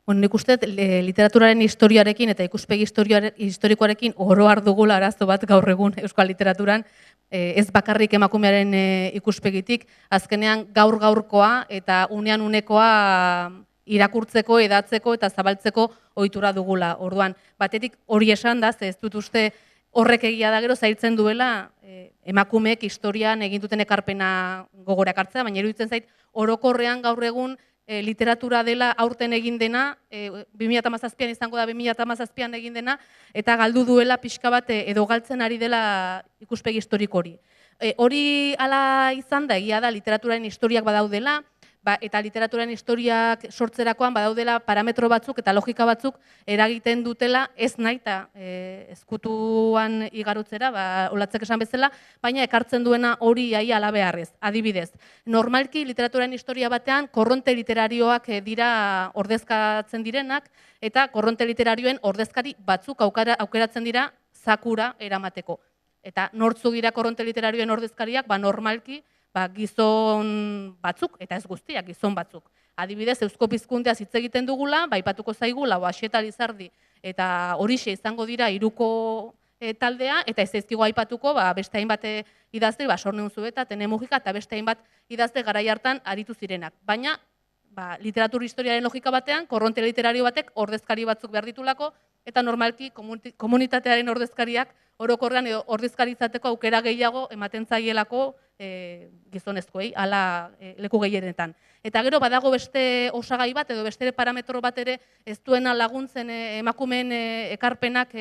Nik uste literaturaren historiarekin eta ikuspegi historikoarekin oro har dugula arazo bat gaur egun euskal literaturan, ez bakarrik emakumearen ikuspegitik, azkenean gaur-gaurkoa eta unean-unekoa irakurtzeko, edatzeko eta zabaltzeko ohitura dugula. Orduan, batetik hori esan da, ez dut uste horrek egia da gero zailtzen duela emakumeek historian egin duten ekarpena gogorak hartzea, baina iruditzen zait orokorrean gaur egun literatura dela aurten egin dena, 2017an izango da 2017an egin dena, eta galdu duela pixka bat edo galtzen ari dela ikuspegi historiko hori. Hori hala izan da, egia da literaturaren historiak badaudela, eta literaturan historiak sortzerakoan badaudela parametro batzuk eta logika batzuk eragiten dutela ez nahi eta ezkutuan igarotzera, olatzek esan bezala, baina ekartzen duena hori ala beharrez. Adibidez, normalki literaturan historia batean korronte literarioak dira ordezkatzen direnak eta korronte literarioen ordezkari batzuk aukeratzen dira zakura eramateko. Eta nortzuk dira korronte literarioen ordezkariak, normalki gizon batzuk, eta ez guztiak, gizon batzuk. Adibidez, Eusko Pizkundeaz hitz egiten dugula, aipatuko zaigula, Axieta Lizardi, eta horixe izango dira hiruko taldea, eta ez zaizkigu aipatuko beste hainbat idazle, Sorne Unzueta, Tene Mujika, eta beste hainbat idazle garai hartan aritu zirenak. Baina, literatur historiaren logika batean, korronte literario batek ordezkari batzuk behar ditulako, eta normalki komunitatearen ordezkariak orokorrean ordezkarizateko aukera gehiago ematen zaielako gizonezkoei, ala leku gehienetan. Eta gero badago beste osagai bat edo beste parametro bat ere ez duena laguntzen emakumeen ekarpenak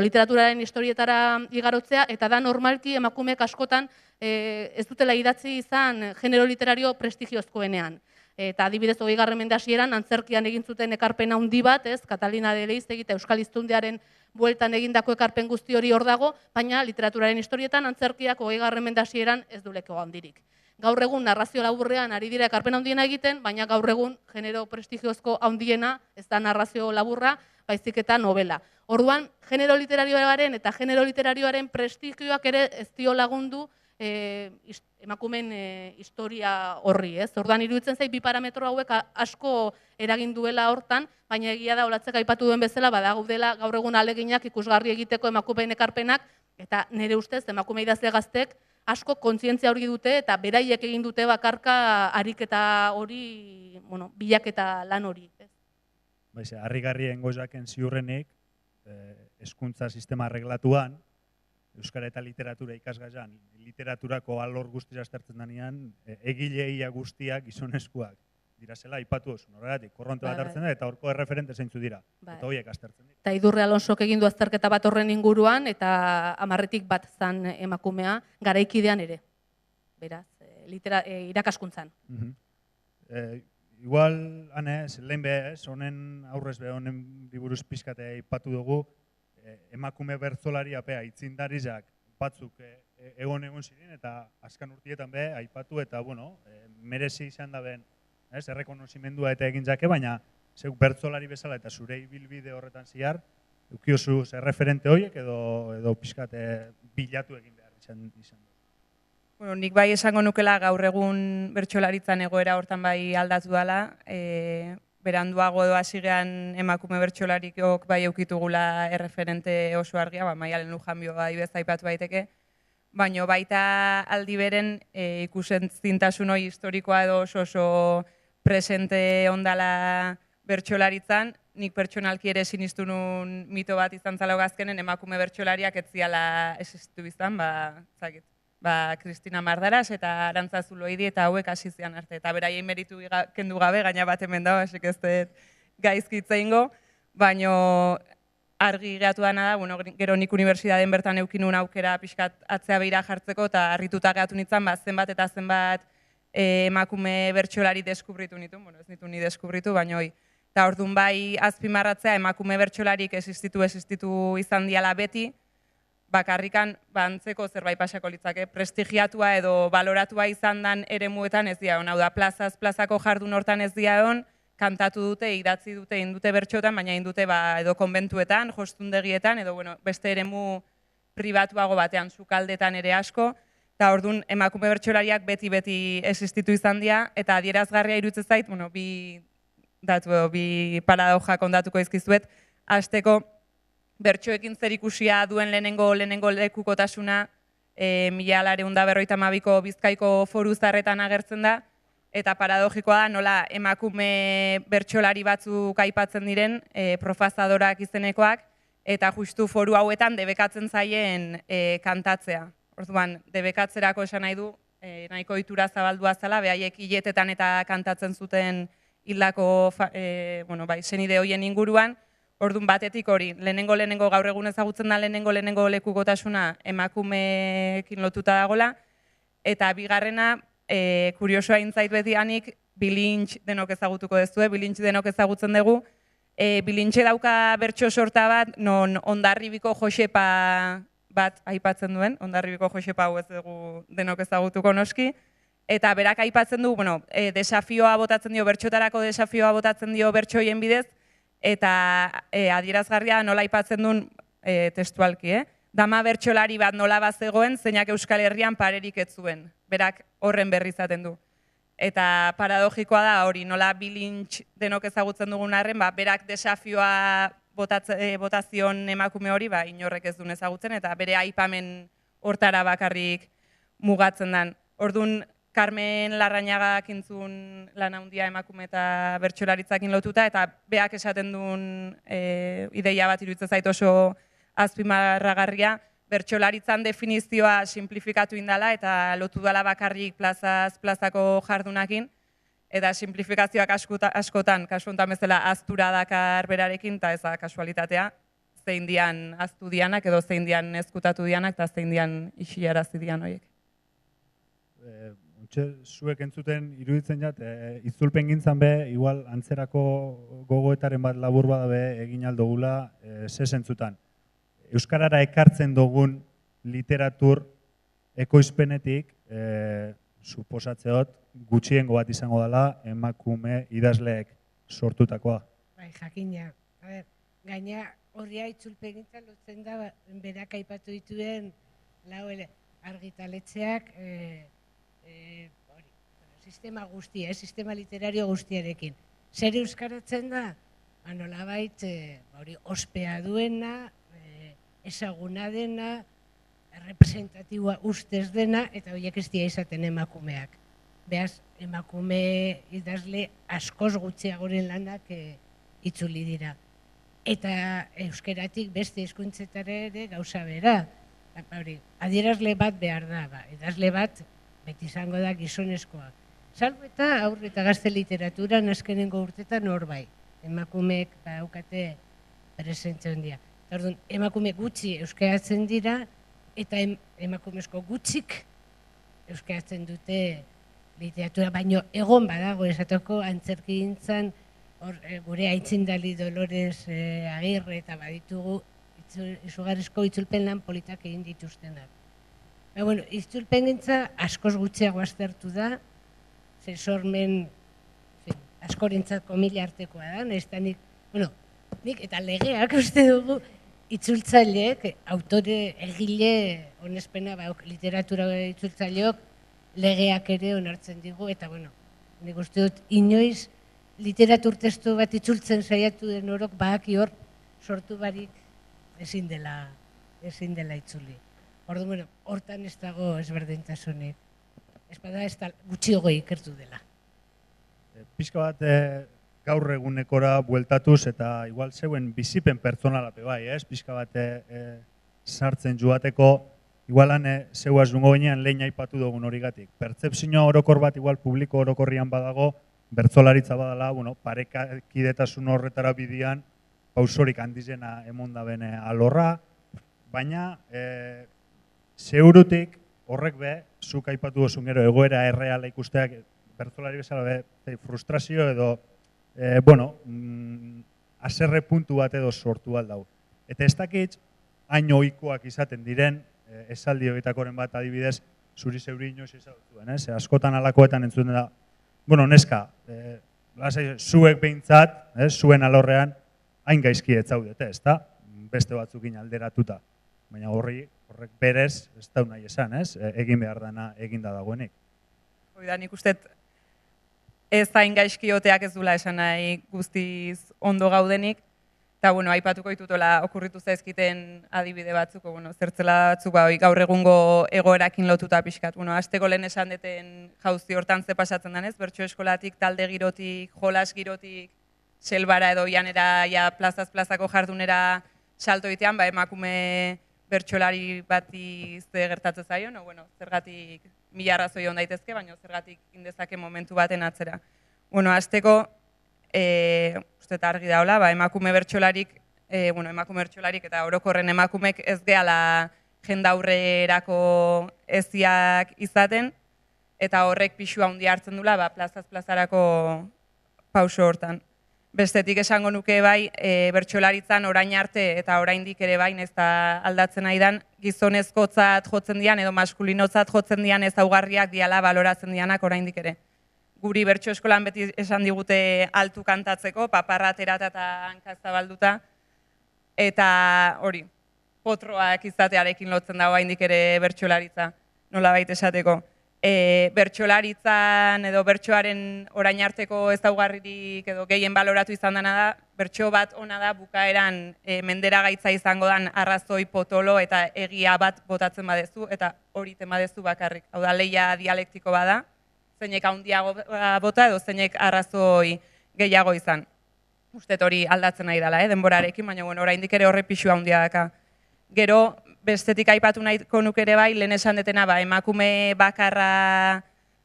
literaturaren historietara igarotzea, eta da normalki emakumeek askotan ez dutela idatzi izan genero literario prestigiozkoenean. Eta adibidez, 20. mende hasieran antzerkian egin zuten ekarpen handi bat, Catalina de Leiztegi eta Euskal Hiztundearen bueltan egindako ekarpen guzti hori hor dago, baina literaturaren historietan antzerkiak 20. mende hasieran ez du leku handirik. Gaur egun narrazio laburrean ari dira ekarpen handiena egiten, baina gaur egun genero prestigiozko handiena ez da narrazio laburra, baizik eta novela. Orduan, genero literarioaren eta genero literarioaren prestigioak ere ez dio lagundu emakumeen historia horri, ez? Orduan iruditzen zait bi parametro hauek asko eragin duela hortan, baina egia da Olatzek aipatu duen bezala badaudela gaur egun ahaleginak ikusgarri egiteko emakumeen ekarpenak, eta nire ustez emakume idazle gaztek asko kontzientzia hori dute eta beraiek egin dute bakarka ariketa hori, bilaketa lan hori, ez? Baize, harrigarrien gozaken ziurrenik, hezkuntza sistema arreglatuan, euskara eta literatura ikasgaian, literaturako alor guztiz aztertzen denean, egileia guztiak gizonezkoak dira zela, aipatu oso, horregatik, korronte bat hartzen da, eta horko erreferente zeintzu dira, eta horiek aztertzen dira. Eta Idurre Alonsok egin du azterketa bat horren inguruan, eta 10 bat zan emakumea, garaikidean ere, beraz, irakaskuntzan. Igual, hanez, lehen behaz, honen aurrez be, honen liburuz pizkate aipatu dugu, emakume bertzolari apea itzindarizak batzuk egon ziren eta azkan urtietan be aipatu eta merezi izan da ben errekonozimendua eta egin zake, baina zeuk bertzolari bezala eta zure ibilbide horretan ziar, eukiozu referente horiek edo pizkate bilatu egin behar izan du. Nik bai esango nukela gaur egun bertsolaritzan egoera hortan bai aldatu dela, beranduago edo hasigean emakume bertsolarikok bai eukitugula erreferente oso argia, Maialen Lujanbio bai aipatu daiteke, baina baita aldi beren ikusenzintasun hori historikoa edo oso presente ondala bertsolaritzan, nik pertsonalki ere sinistu nun mito bat izan zala azkenen emakume bertsolariak ez ziala existitu izan, Kristina Mardaras eta Arantza Zuloidi eta hauek hasi zian arte. Eta beraien meritu kendu gabe, gaina bat hemen dago, esik ez dut gaizkitza ingo, baina argi geratu dana da, gero nik unibertsitateen bertan eukinun aukera pixkat atzea behira jartzeko eta harrituta geratu nintzen, zenbat eta zenbat emakume bertsolari deskubritu nitu, ez nitu ni deskubritu, baina hoi. Eta orduan bai azpimarratzea emakume bertsolarik existitu izan diala beti, bakarrikan antzeko zerbait pasako litzake, prestigiatua edo baloratua izan dan eremuetan ez dira, hau da, plazako jardun hortan ez dira egon, kantatu dute, idatzi dute, indute bertxotan, baina indute edo konbentuetan, jostundegietan, edo beste eremu pribatuago batean, sukaldetan ere asko, eta orduan emakume bertsolariak beti existitu izan dira, eta adierazgarria iruditzen zait, bi paradoja kontatuko izkizuet, hasteko bertsoekin zer ikusia duen lehenengo lekukotasuna 1952ko Bizkaiko Foru Zaharretan agertzen da, eta paradogikoa da nola emakume bertsolari batzuk aipatzen diren, profazadorak izenekoak, eta justu foru hauetan debekatzen zaien kantatzea. Orduan, debekatzerako esan nahi du, nahiko ohitura zabaldua zela, behaiek hiletetan eta kantatzen zuten hildako senide horien inguruan. Orduan batetik hori, lehenengo gaur egun ezagutzen da lehenengo lekukotasuna emakumeekin lotuta dagola, eta bigarrena kuriosoa intzait betianik, Bilintx denok ezagutuko dezue, Bilintx denok ezagutzen dugu. Bilintxe dauka bertso sorta bat, non Hondarribiko Josepa bat aipatzen duen, Hondarribiko Josepa hau ez dugu denok ezagutuko noski, eta berak aipatzen du, desafioa botatzen dio, bertxotarako desafioa botatzen dio bertsoien bidez, eta adierazgarria nola aipatzen duen testualki, Dama bertsolari bat nola bazegoen, zeinak Euskal Herrian parerik ez zuen, berak horren berri izaten du. Eta paradogikoa da hori, nola Bilintx denok ezagutzen dugun arren, berak desafioa botazion emakume hori, inorrek ez duen ezagutzen, eta bere aipamen hortara bakarrik mugatzen den. Orduan, Carmen Larrañagak intzun lan handia emakume eta bertsolaritzakin lotuta, eta beak esaten duen ideia bat iruditzen zait oso azpimarragarria, bertsolaritzan definizioa simplifikatu indala eta lotu dala bakarrik plazako jardunakin, eta simplifikazioak askotan, kasu honetan bezala aztura dakar berarekin, eta ez da kasualitatea, zein dian aztu dianak edo zein dian ezkutatu dianak eta zein dian isiarazi dian horiek. Zuek entzuten iruditzen jat, itzulpen gintzan be, igual antzerako gogoetaren bat labur badabe egin aldogula, ze zentzutan. Euskarara ekartzen dugun literatur ekoizpenetik, suposatzeot, gutxiengo bat izango dela emakume idazleek sortutakoa. Bai, jakina. Gaina horria itzulpen gintzan lotzen da, berak aipatu dituen lau argitaletxeak sistema guztia, sistema literario guztiarekin. Zer euskaratzen da? Nolabait ospea duena, ezaguna dena, representatiboa ustez dena, eta horiek ez dira izaten emakumeak. Beaz, emakume idazle askoz gutxiagoren lanak itzuli dira. Eta euskeratik beste hizkuntzetara ere gauza bera. Adierazle bat behar da, idazle bat beti izango da gizonezkoa. Salvo eta aur eta gazte literaturan azkenengo urtetan hor bai. Emakumeek daukate presentzia handia. Orduan, emakume gutxi euskaratzen dira eta emakumezko gutxik euskaratzen dute literatura, baino egon badago esateko antzerkigintzan gure aitzindali Dolores Agirre eta baditugu izugarrizko itzulpen lan politak egin dituztenak. Itzulpen gintza askoz gutxiago aztertu da, sormen askorentzat komila artekoa da, nik eta legeak uste dugu itzultzaileek, autore egile onespena, literatura itzultzaileok legeak ere onartzen digu, eta nik uste dut inoiz literatur testu bat itzultzen saiatu den orok badaki hor sortu barik ezin dela itzuli. Orduan, hortan ez dago ezberdintasunik. Ez bada ez da gutxiago ikertu dela. Pixka bat gaur egunekora bueltatuz eta igual zeuen bizipen pertsonalape bai, pixka bat sartzen joateko, igualan zeuaz dungo ginean lehen aipatu dugun horigatik. Pertzepzioa orokor bat igual publiko orokorrian badago, bertsolaritza badala, parekidetasun horretara bidian, pausorik handizena emonda bene alorra, baina zeurutik horrek be, zuk aipatu duzun gero egoera erreala ikusteak, bertsolari bezala frustrazio edo haserre puntu bat edo sortu aldau. Eta ez dakit, hain ohikoak izaten diren, esaldi horietakoren bat adibidez, zuri zeuri inoiz izan ez? Askotan alakoetan entzuten da, neska, zuek behintzat, zuen alorrean, hain gaizki ez zaudete, ez da? Beste batzukin alderatuta. Baina horrek berez, ez da nahi esan, egin behar dana eginda dagoenik. Hoi nik uste ez hain gaizkioteak ez dula esan nahi guztiz ondo gaudenik, eta aipatuko ditutola okurritu zaizkiten adibide batzuk, zertzela batzuk gaur egungo egoerakin lotuta pixkat. Hasteko lehen esan deten jauzi hortan ze pasatzen denez, bertso eskolatik, talde girotik, jolas girotik, selbara edo janera, plazaz plazako jardunera salto egitean, emakume bertsolari bati ze gertatzen zaio, zergatik mila arrazoi hon daitezke, baina zergatik indezake momentu baten atzera. Hasteko, uste argi daula, emakume bertsolarik eta orokorren emakumek ez gehala jendaurrerako eziak izaten, eta horrek pixu handia hartzen dula, plazaz plazarako pauso hortan. Bestetik esango nuke bai, bertsolaritzan orain arte eta oraindik ere bai, ez da aldatzen aidan, gizonezkotzat jotzen dian edo maskulinotzat jotzen dian ezaugarriak diala baloratzen dianak oraindik ere. Guri bertso eskolan beti esan digute altu kantatzeko, paparra aterata eta hanka zabalduta, eta hori, potroak izatearekin lotzen dago oraindik ere bertsolaritza, nolabait esateko. Bertsolaritzan edo bertsoaren orain arteko ezaugarririk edo gehien baloratu izan dena da, bertso bat ona da bukaeran mendera gaitza izango dan arrazoi potolo eta egia bat botatzen badezu eta hori temadezu bakarrik. Hau da, lehia dialektiko bada, zeinek handiago bota edo zeinek arrazoi gehiago izan. Ustet hori aldatzen nahi dela, denborarekin, baina oraindik ere horre pixu handia daka. Gero, bestetik aipatu nahiko nuke ere bai, lehen esan detena, emakume bakarra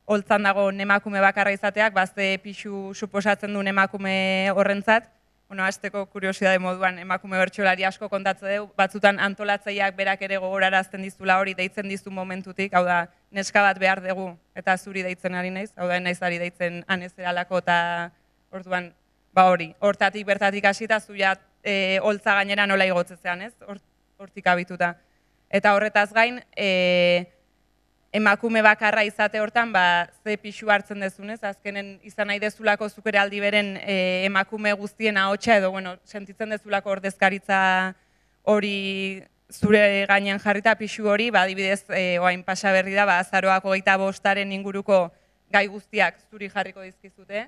holtzan dago emakume bakarra izateak, bazte pixu suposatzen duen emakume horrentzat. Hasteko kuriosidade moduan emakume bertsolari asko kontatzen dugu, batzutan antolatzaileak berak ere gogorarazten dizula hori deitzen dizu momentutik, hau da, neska bat behar dugu eta zuri deitzen ari naiz, hau da, naiz ari deitzen anezeralako eta orduan, hori, hortatik bertatik hasita zuia holtza gainera nola igotzezean, ez? Hortik abituta. Eta horretaz gain, emakume bakarra izate hortan, ze pixu hartzen dezunez, azkenen izan nahi dezulako zukere aldi beren emakume guztien ahotsa edo, sentitzen dezulako ordezkaritza hori zure gainean jarrita pixu hori, adibidez, oain pasa berri da, azaroak 25 inguruko gai guztiak zuri jarriko dizkizute,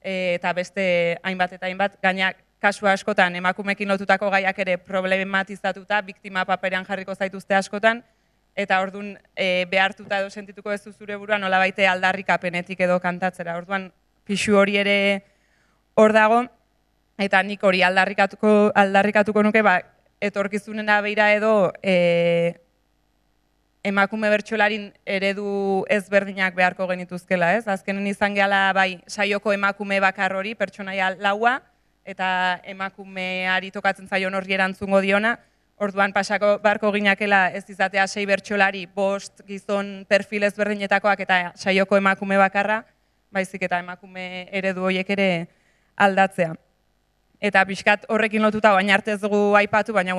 eta beste hainbat eta hainbat, gainak kasu askotan emakumekin lotutako gaiak ere problematizatuta, biktima paperean jarriko zaituzte askotan, eta orduan behartuta edo sentituko ez zure buruan nola baite aldarrikapenetik edo kantatzera. Orduan pixu hori ere hor dago, eta nik hori aldarrikatuko nuke, etorkizunena beira edo emakume bertsolarin eredu ezberdinak beharko genituzkela, ez? Azkenen izan gehala bai saioko emakume bakar hori, pertsonaia laua, eta emakumeari tokatzen zaion horri erantzungo diona, orduan pasako barko ginakela ez izatea 6 bertsolari, 5 gizon perfil ezberdinetakoak eta saioko emakume bakarra, baizik eta emakume eredu horiek ere aldatzea. Eta pixkat horrekin lotuta baina arte ez dugu aipatu, baina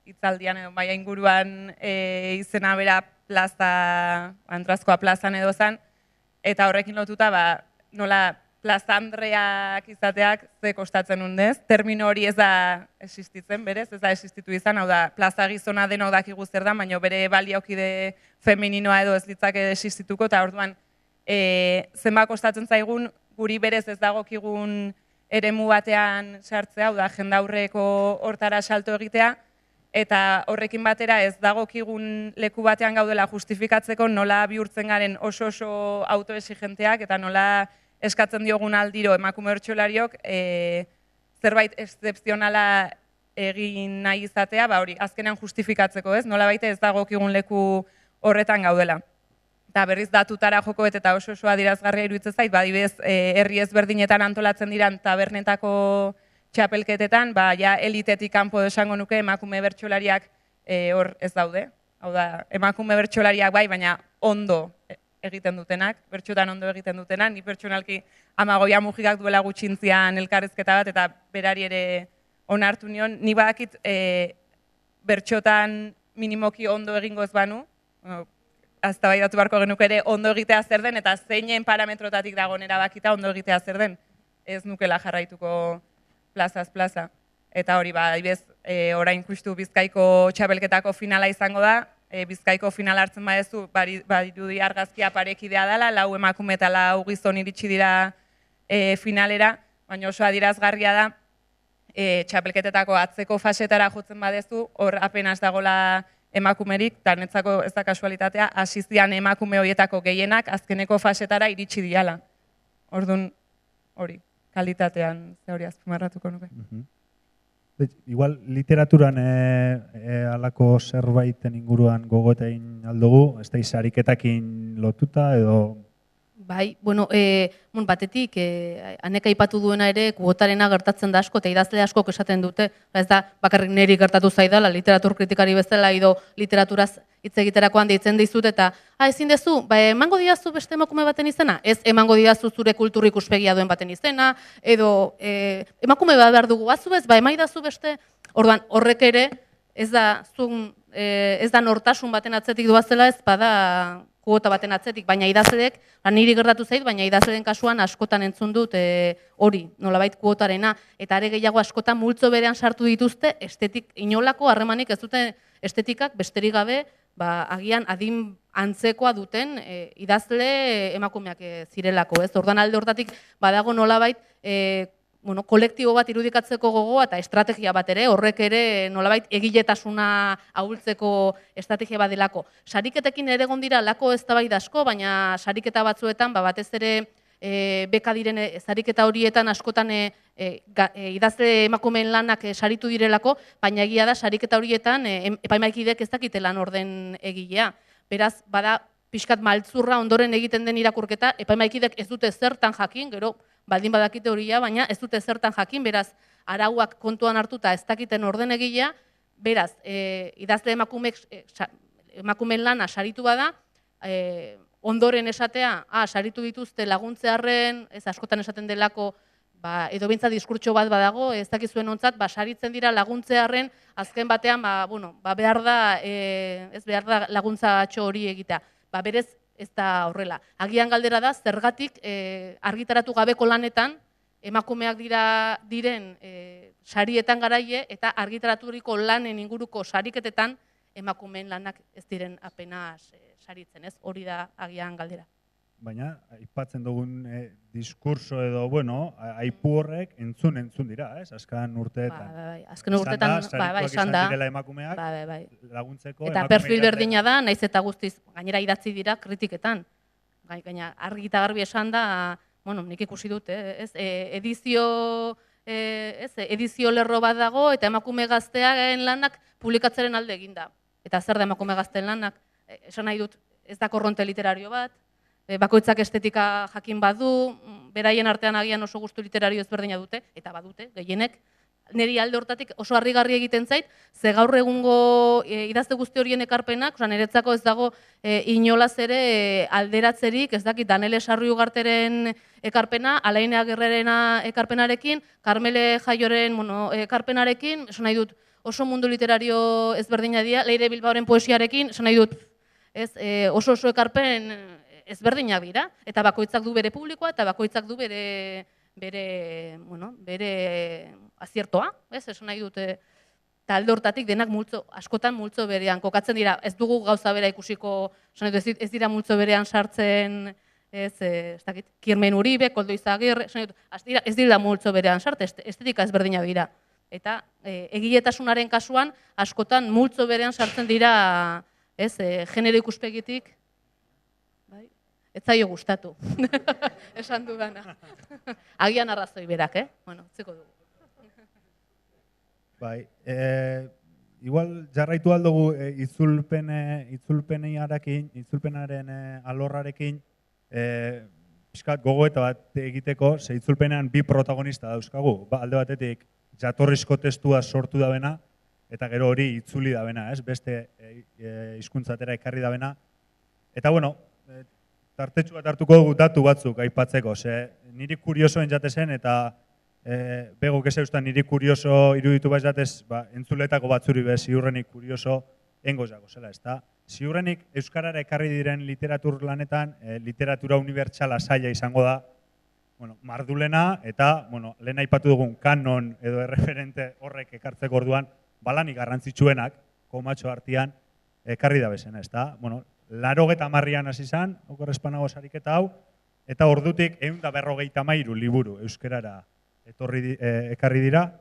hitzaldian edo baina inguruan izena bera plaza, Antrazkoa plazan edo zen, eta horrekin lotuta nola Plaza Andreak izateak ze kostatzen undez. Termino hori ez da existitzen, berez, ez da existitu izan, hau da, plaza gizona denok dakigu zer da, baina bere baliaukide femininoa edo ez litzake existituko, eta orduan zenba kostatzen zaigun, guri berez ez dagokigun eremu batean sartzea, hau da, jendaurreko hortara salto egitea, eta horrekin batera ez dagokigun leku batean gaudela justifikatzeko nola bihurtzen garen oso autoexigenteak, eta nola eskatzen diogun aldiro emakume bertsolariok zerbait excepzionala egin nahi izatea, hori azkenean justifikatzeko, ez? Nola baita ez dagokigun leku horretan gaudela. Eta berriz datutara joko eta oso adierazgarria iruditzen zait, adibidez herri ezberdinetan antolatzen diran tabernetako txapelketetan, ja elitetik kanpo esango nuke emakume bertsolariak hor ez daude. Hau da, emakume bertsolariak bai, baina ondo egiten dutenak, bertxotan ondo egiten dutenak, ni pertsonalki Amagoia Mujikak duela gutxintzian elkarrezketa bat, eta berari ere onartu nion, ni badakit bertxotan minimoki ondo egingo ez banu, aztabaidatu beharko genuke ere ondo egitea zer den, eta zeinen parametrotatik dagoen erabakita ondo egitea zer den, ez nukela jarraituko plazaz plaza. Eta hori, adibidez, orain justu Bizkaiko txapelketako finala izango da, Bizkaiko final hartzen badezu, badirudi argazkia parekidea dela, 4 emakume eta 4 gizon iritsi dira finalera, baina oso adierazgarria da, txapelketetako atzeko fasetara jotzen badezu, hor apenas dagola emakumerik, eta netzako ez da kasualitatea, hasizian emakume horietako gehienak azkeneko fasetara iritsi diala. Orduan, hori, kalitatean ze hori azpimarratuko nuke. Igual literaturan halako zerbaiten inguruan gogoeta egin aldugu, ez da izariketakin lotuta edo... Bai, bueno, batetik, anek aipatu duena ere, kuotarena gertatzen da asko, eta idazle askok esaten dute, ez da, bakarrik niri gertatu zaidala, literatur kritikari bezala, edo literaturaz hitz egiterakoan deitzen dizut, eta, ezin dezu, emango didazu beste emakume baten izena? Ez emango didazu zure kultur ikuspegia duen baten izena, edo emakume bat behar dugu, bazu ez, emaidazu beste, orduan, horrek ere, ez da nortasun baten atzetik doazela, ez bada kuota baten atzetik, baina idazleek, niri gertatu zait, baina idazleen kasuan askotan entzun dut hori, nolabait kuotarena, eta are gehiago askotan multzo berean sartu dituzte, estetik inolako harremanik ez dute estetikak besterik gabe, agian adin antzekoa duten idazle emakumeak zirelako, ez? Ordan alde hortatik badago nolabait kolektibo bat irudikatzeko gogoa eta estrategia bat ere, horrek ere nolabait egiletasuna ahultzeko estrategia bat delako. Sariketekin ere egon dira lako eztabaida asko, baina sariketa batzuetan batez ere beka diren sariketa horietan askotan idazle emakumeen lanak saritu direlako, baina egia da sariketa horietan epaimahaikideek ez dakite lan orden egilea. Beraz, bada pixkat maltzurra ondoren egiten den irakurketa, epaimahaikideek ez dute zertan jakin, gero baldin badakite horia, baina ez dute zertan jakin, beraz, arauak kontuan hartuta ez dakiten orden egilea, beraz, idazle emakumeen lana saritu bada, ondoren esatea, saritu dituzte laguntzearren, ez askotan esaten delako, edo bintzat diskurtso bat badago, ez dakizuen ontzat, saritzen dira laguntzearren, azken batean, behar da laguntza atxo hori egitea. Berez, ez da horrela. Agian galdera da, zergatik argitaratu gabeko lanetan, emakumeak diren sarietan garaie, eta argitaraturiko lanen inguruko sariketetan, emakumeen lanak ez diren apenas saritzen, ez? Hori da agian galdera. Baina, aipatzen dugun diskurso edo, aipu horrek entzun dira, ez? Azken urteetan. Azken urteetan, izan da. Direla emakumeak laguntzeko. Eta perfil berdina da, naiz eta guztiz, gainera idatzi dira kritiketan. Gaina, argi eta garbi esan da, nik ikusi dut, ez? Edizio lerro bat dago, eta emakume gaztearen lanak publikatzaren alde eginda. Eta zer da emakume gazteen lanak? Esan nahi dut, ez da korronte literario bat, bakoitzak estetika jakin badu, beraien artean agian oso gustu literario ezberdina dute, eta badute, gehienek. Niri alde hortatik oso harrigarri egiten zait, ze gaur egungo idazte guzti horien ekarpenak, niretzako ez dago inolaz ere alderatzerik, ez dakit, Danele Sarri Ugarteren ekarpena, Alain Agirrerena ekarpenarekin, Karmele Jaioren ekarpenarekin, esan nahi dut, oso mundu literario ezberdina dira, Leire Bilbaoren poesiarekin, esan nahi dut, oso ekarpen ezberdinak dira, eta bakoitzak du bere publikoa, eta bakoitzak du bere aziertoa, esan nahi dute, eta alde hortatik denak askotan multzo berean kokatzen dira, ez dugu gauza bera ikusiko, ez dira multzo berean sartzen, ez dakit, Kirmen Uribe, Koldo Izagirre, ez dira multzo berean sartzen, estetika ezberdinak dira. Eta egiletasunaren kasuan, askotan multzo berean sartzen dira, genero ikuspegitik, ez zaio gustatu, esan dudana. Agian arrazoi berak, utziko dugu. Bai, igual jarraitu aldugu itzulpenaren alorrarekin, pixkat gogoeta bat egiteko, ze itzulpenean bi protagonista dauzkagu. Alde batetik, jatorrizko testua sortu dabena, eta gero hori itzuli dabena, beste hizkuntzatera ekarri dabena. Eta, tartetxu bat hartuko dugu datu batzuk aipatzeko, ze niri kuriosoen jatezen eta bego kezeustan niri kurioso iruditu baiz jatez, entzuletako batzuri be ziurrenik kurioso engoz jago zela, ez da? Ziurrenik euskarara ekarri diren literatur lanetan, literatura unibertsala saia izango da, mardulena eta, lehen aipatu dugun kanon edo erreferente horrek ekartzeko orduan, balanik garrantzitsuenak, komatxo artean, ekarri da bezena, ez da? 80an hasi zen, okorrezpanago sariketa hau, eta ordutik 153 liburu euskarara ekarri dira,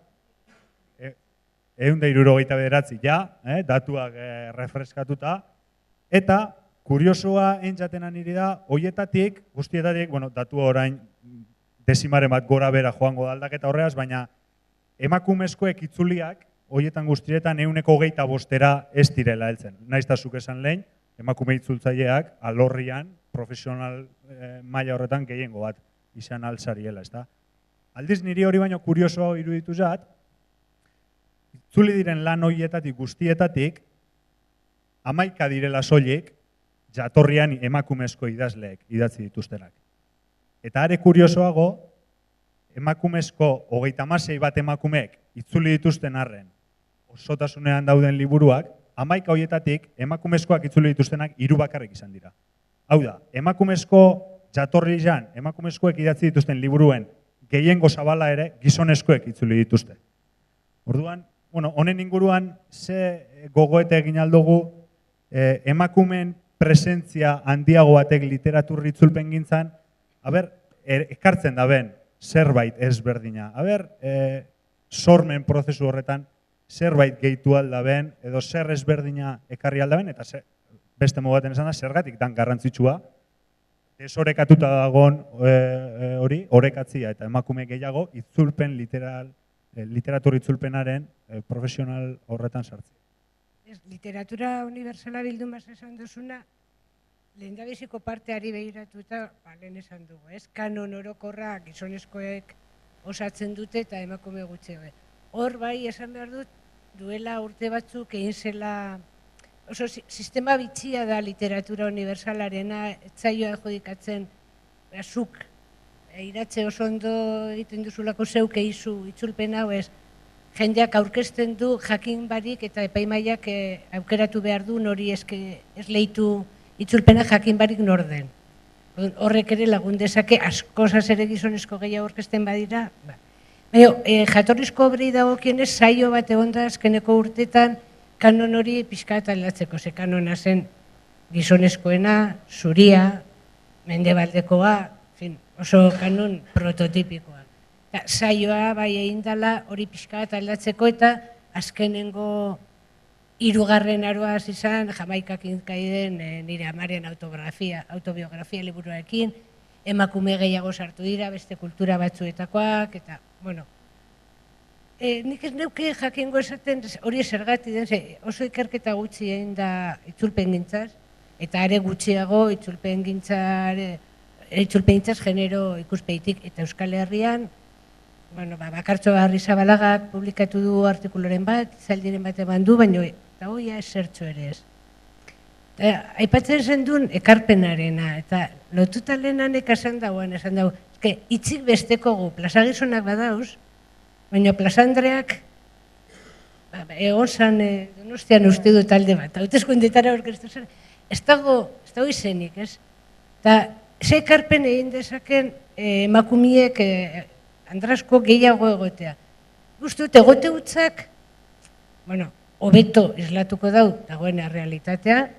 169 datuak refreskatuta, eta kuriosoa entzaten niri da, hoietatik, guztietatik, datua orain desimaren bat gora bera joango da aldaketa horreaz, baina emakumezkoek itzuliak, hoietan guztietan 125 ez direla heltzen. Naiztazuk esan lehen, emakume itzultzaileak alorrian profesional maila horretan gehiengo bat izan altzariela, ezta? Aldiz niri hori baino kurioso iruditu zat, itzuli diren lan horietatik guztietatik, 11 direla soilik, jatorrian emakumezko idazleek idatzi dituztenak. Eta are kuriosoago, emakumezko 36 bat emakumeek itzuli dituzten arren, osotasunean dauden liburuak, 11 horietatik emakumezkoak itzuli dituztenak 3 bakarrik izan dira. Hau da, emakumezko jatorri izan, emakumezkoek idatzi dituzten liburuen gehiengo zabala ere gizonezkoek itzuli dituzte. Orduan, honen inguruan ze gogoete egin aldugu emakumeen presentzia handiago batek literaturri itzulpen gintzan, ekartzen da ben zerbait ezberdina. Sormen prozesu horretan zerbait gehitu aldaben, edo zer ezberdina ekarri aldaben, eta beste mogaten esan da, zergatik dan garrantzitsua, desorekatuta dagoen hori, orekatzia eta emakume gehiago, itzulpen literatur itzulpenaren profesional horretan sartzea. Literatura universala bildun baz esan duzuna, lehendabiziko parteari behiratuta, lehen esan dugu, kanon orokorra gizonezkoek osatzen dute eta emakume gutxegoe. Hor bai esan behar dut, duela urte batzuk egin zela, oso sistema bitxia da literatura universalarena, etzaioa jodikatzen, zuk iratze oso ondo egiten duzulako zeuk eizu itzulpen hau ez, jendeak aurkezten du jakin barik eta epaimaiak aukeratu behar du nori ez lehitu itzulpena jakin barik nor den. Horrek ere lagun dezake askozaz ere gizonezko gehiago aurkezten badira. Jatorrizko obrei dagokienez saio bat egon da azkeneko urtetan kanon hori pixka eta aldatzeko, ze kanona zen gizonezkoena, zuria, mendebaldekoa, oso kanon prototipikoa. Saioa bai egin dela hori pixka eta aldatzeko eta azkenengo 3. aroaz izan, Jamaikak inkaiden nire amaren autobiografia liburuarekin, emakume gehiago sartu dira, beste kultura batzuetakoak, eta, nik ez neuke jakingo esaten hori zergati den, oso ikerketa gutxi egin da itzulpen gintzaz, eta are gutxiago itzulpen gintzaz genero ikuspeitik, eta Euskal Herrian, Bakartxo Arrizabalaga publikatu du artikuloren bat, zaldiren bat eman du, baina eta hoia ez zertxo ere ez. Aipatzen zen duen ekarpenarena, eta lotuta lehenanek esan dagoen, itzik besteko gu, plazagizonak badauz, baina plazandreak egon zan Donostian uste du talde bat, hauteskundeetara aurkeztu zen, ez dago izenik, ez? Eta ze ekarpen egin dezaken emakumiek andrasko gehiago egotea. Guztut, egote utzak, hobeto islatuko dagoena realitatea,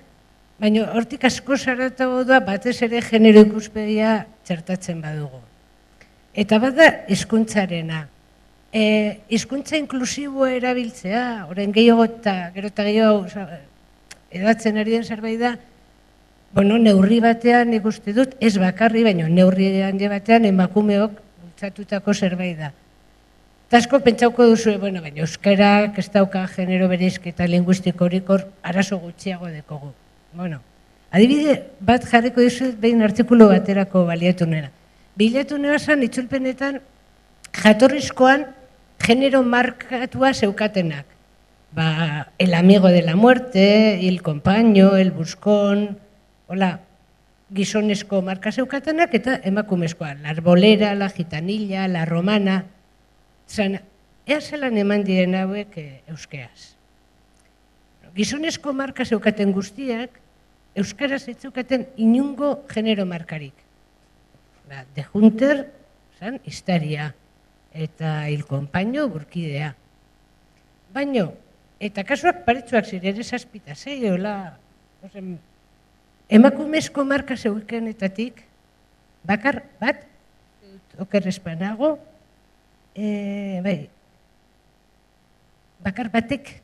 baina hortik asko zaratago da batez ere genero ikuspegia txertatzen badugu. Eta bada hizkuntzarena. Hizkuntza inklusiboa erabiltzea, orain gehiago eta gero eta gehiago edatzen ari den zerbait da, neurri batean ikuste dut, ez bakarri, baina neurri handi batean emakumeok bultzatutako zerbait da. Eta asko pentsauko duzu, baina euskarak ez dauka genero bereizketa linguistikorik hor arazo gutxiago dekogu. Adibide bat jarriko dizut behin artikulu baterako baliatu nena. Bilatu nena zan itzulpenetan jatorrizkoan genero markatua zeukatenak. El amigo de la muerte, el compaño, el buscón, gizonezko marka zeukatenak eta emakumezkoa. La arbolera, la gitanilla, la romana. Ea zelan eman diren hauek euskeaz. Gizonezko marka zeukaten guztiak, euskaraz ez zeukaten inungo genero markarik. De Junter, iztaria, eta il compaño burkidea. Baina, eta kasuak paretsuak ziren ere zazpita, emakumezko marka zeukenetatik, bakar bat, okerrezpanago, bakar batek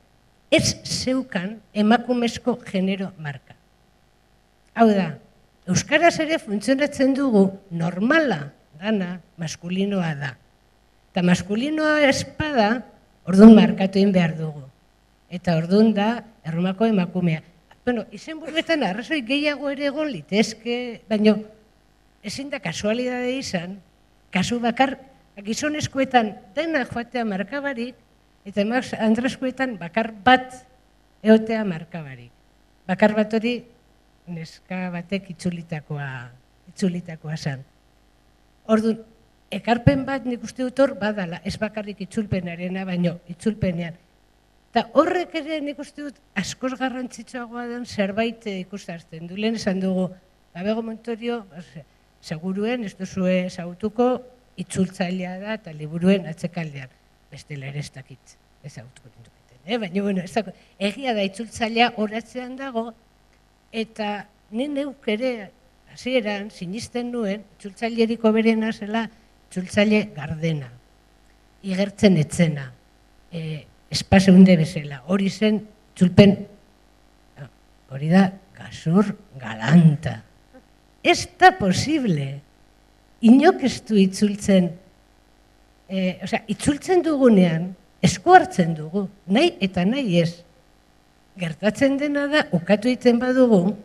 ez zeukan emakumezko genero marka. Hau da, euskaraz ere funtzionatzen dugu normala dana maskulinoa da. Eta maskulinoa espada, orduan markatu egin behar dugu. Eta orduan da, erromako emakumea. bueno, izenburuetan arrazoi gehiago ere egon litezke, baina ezin da kasualidade izan, kasu bakar, gizonezkoetan dena joatea markabarik, eta andrazkoetan bakar bat eotea markabarik. Bakar bat hori neska batek itzulitakoa zen. Orduan, ekarpen bat nik uste dut hor badala, ez bakarrik itzulpenarena, baino itzulpenean. Eta horrek ere nik uste dut askoz garrantzitsuagoa den zerbait ikustarazten du. Lehen esan dugu, Gabego Montorio, seguruen ez duzue ezagutuko itzultzailea da eta liburuen atzekaldean. Bestela ere ez dakit ezagutuko nintuketen. Baina, bueno, egia da itzultzailea horatzean dago, eta neuk ere hasieran sinisten nuen, itzultzaileriko berena zela, itzultzaile gardena, igertzen etzena, espaseunde bezala, hori zen itzulpen, hori da, gasur galanta. Ez da posible, inok ez du itzultzen, itzultzen dugunean, esku hartzen dugu, nahi eta nahi ez. Gertatzen dena da, ukatu egiten badugu,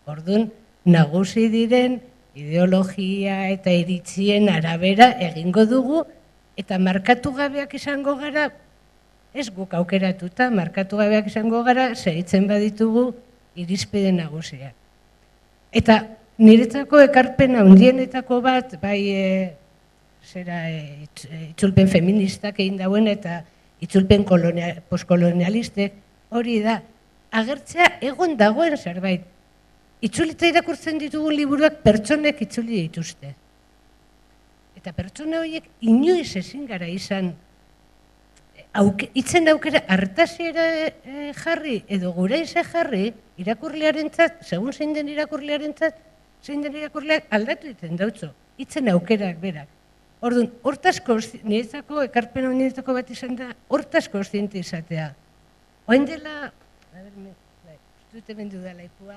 orduan, nagusi diren ideologia eta iritzien arabera egingo dugu, eta markatu gabeak izango gara, ez guk aukeratuta, markatu gabeak izango gara, segitzen baditugu irizpide nagusiak. Eta niretzako ekarpen handienetako bat, bai itzulpen feministak egin dauen eta itzulpen postkolonialistek, hori da, agertzea egon dagoen zerbait. Itzulita irakurtzen ditugun liburuak pertsonek itzuli dituzte. Eta pertsona horiek inoiz ezin gara izan itzen aukera hartasiera jarri edo gure ize jarri irakurlearentzat, segun zein den irakurlearentzat, zein den irakurleak aldatu egiten dautzo, itzen aukerak berak. Orduan, hortaz niretzako, ekarpen niretzako bat izan da, hortaz kontziente izatea. Oain dela, dute bendu da laikua,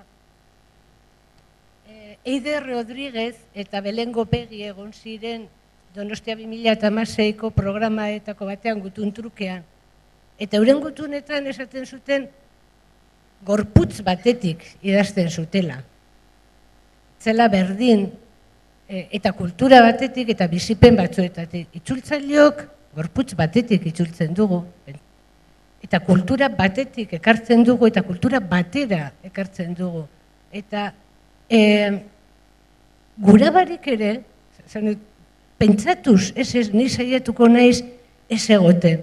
Eider Rodríguez eta Belen Gopegi egon ziren Donostia 2016ko programaetako batean gutun trukean. Eta euren gutunetan esaten zuten gorputz batetik idazten zutela. Zela berdin eta kultura batetik eta bizipen batzuetatik. Itzultzaileok gorputz batetik itzultzen dugu. Eta kultura batetik ekartzen dugu eta kultura batera ekartzen dugu. Eta gura barik ere, pentsatuz, ez ni saiatuko naiz ez egoten.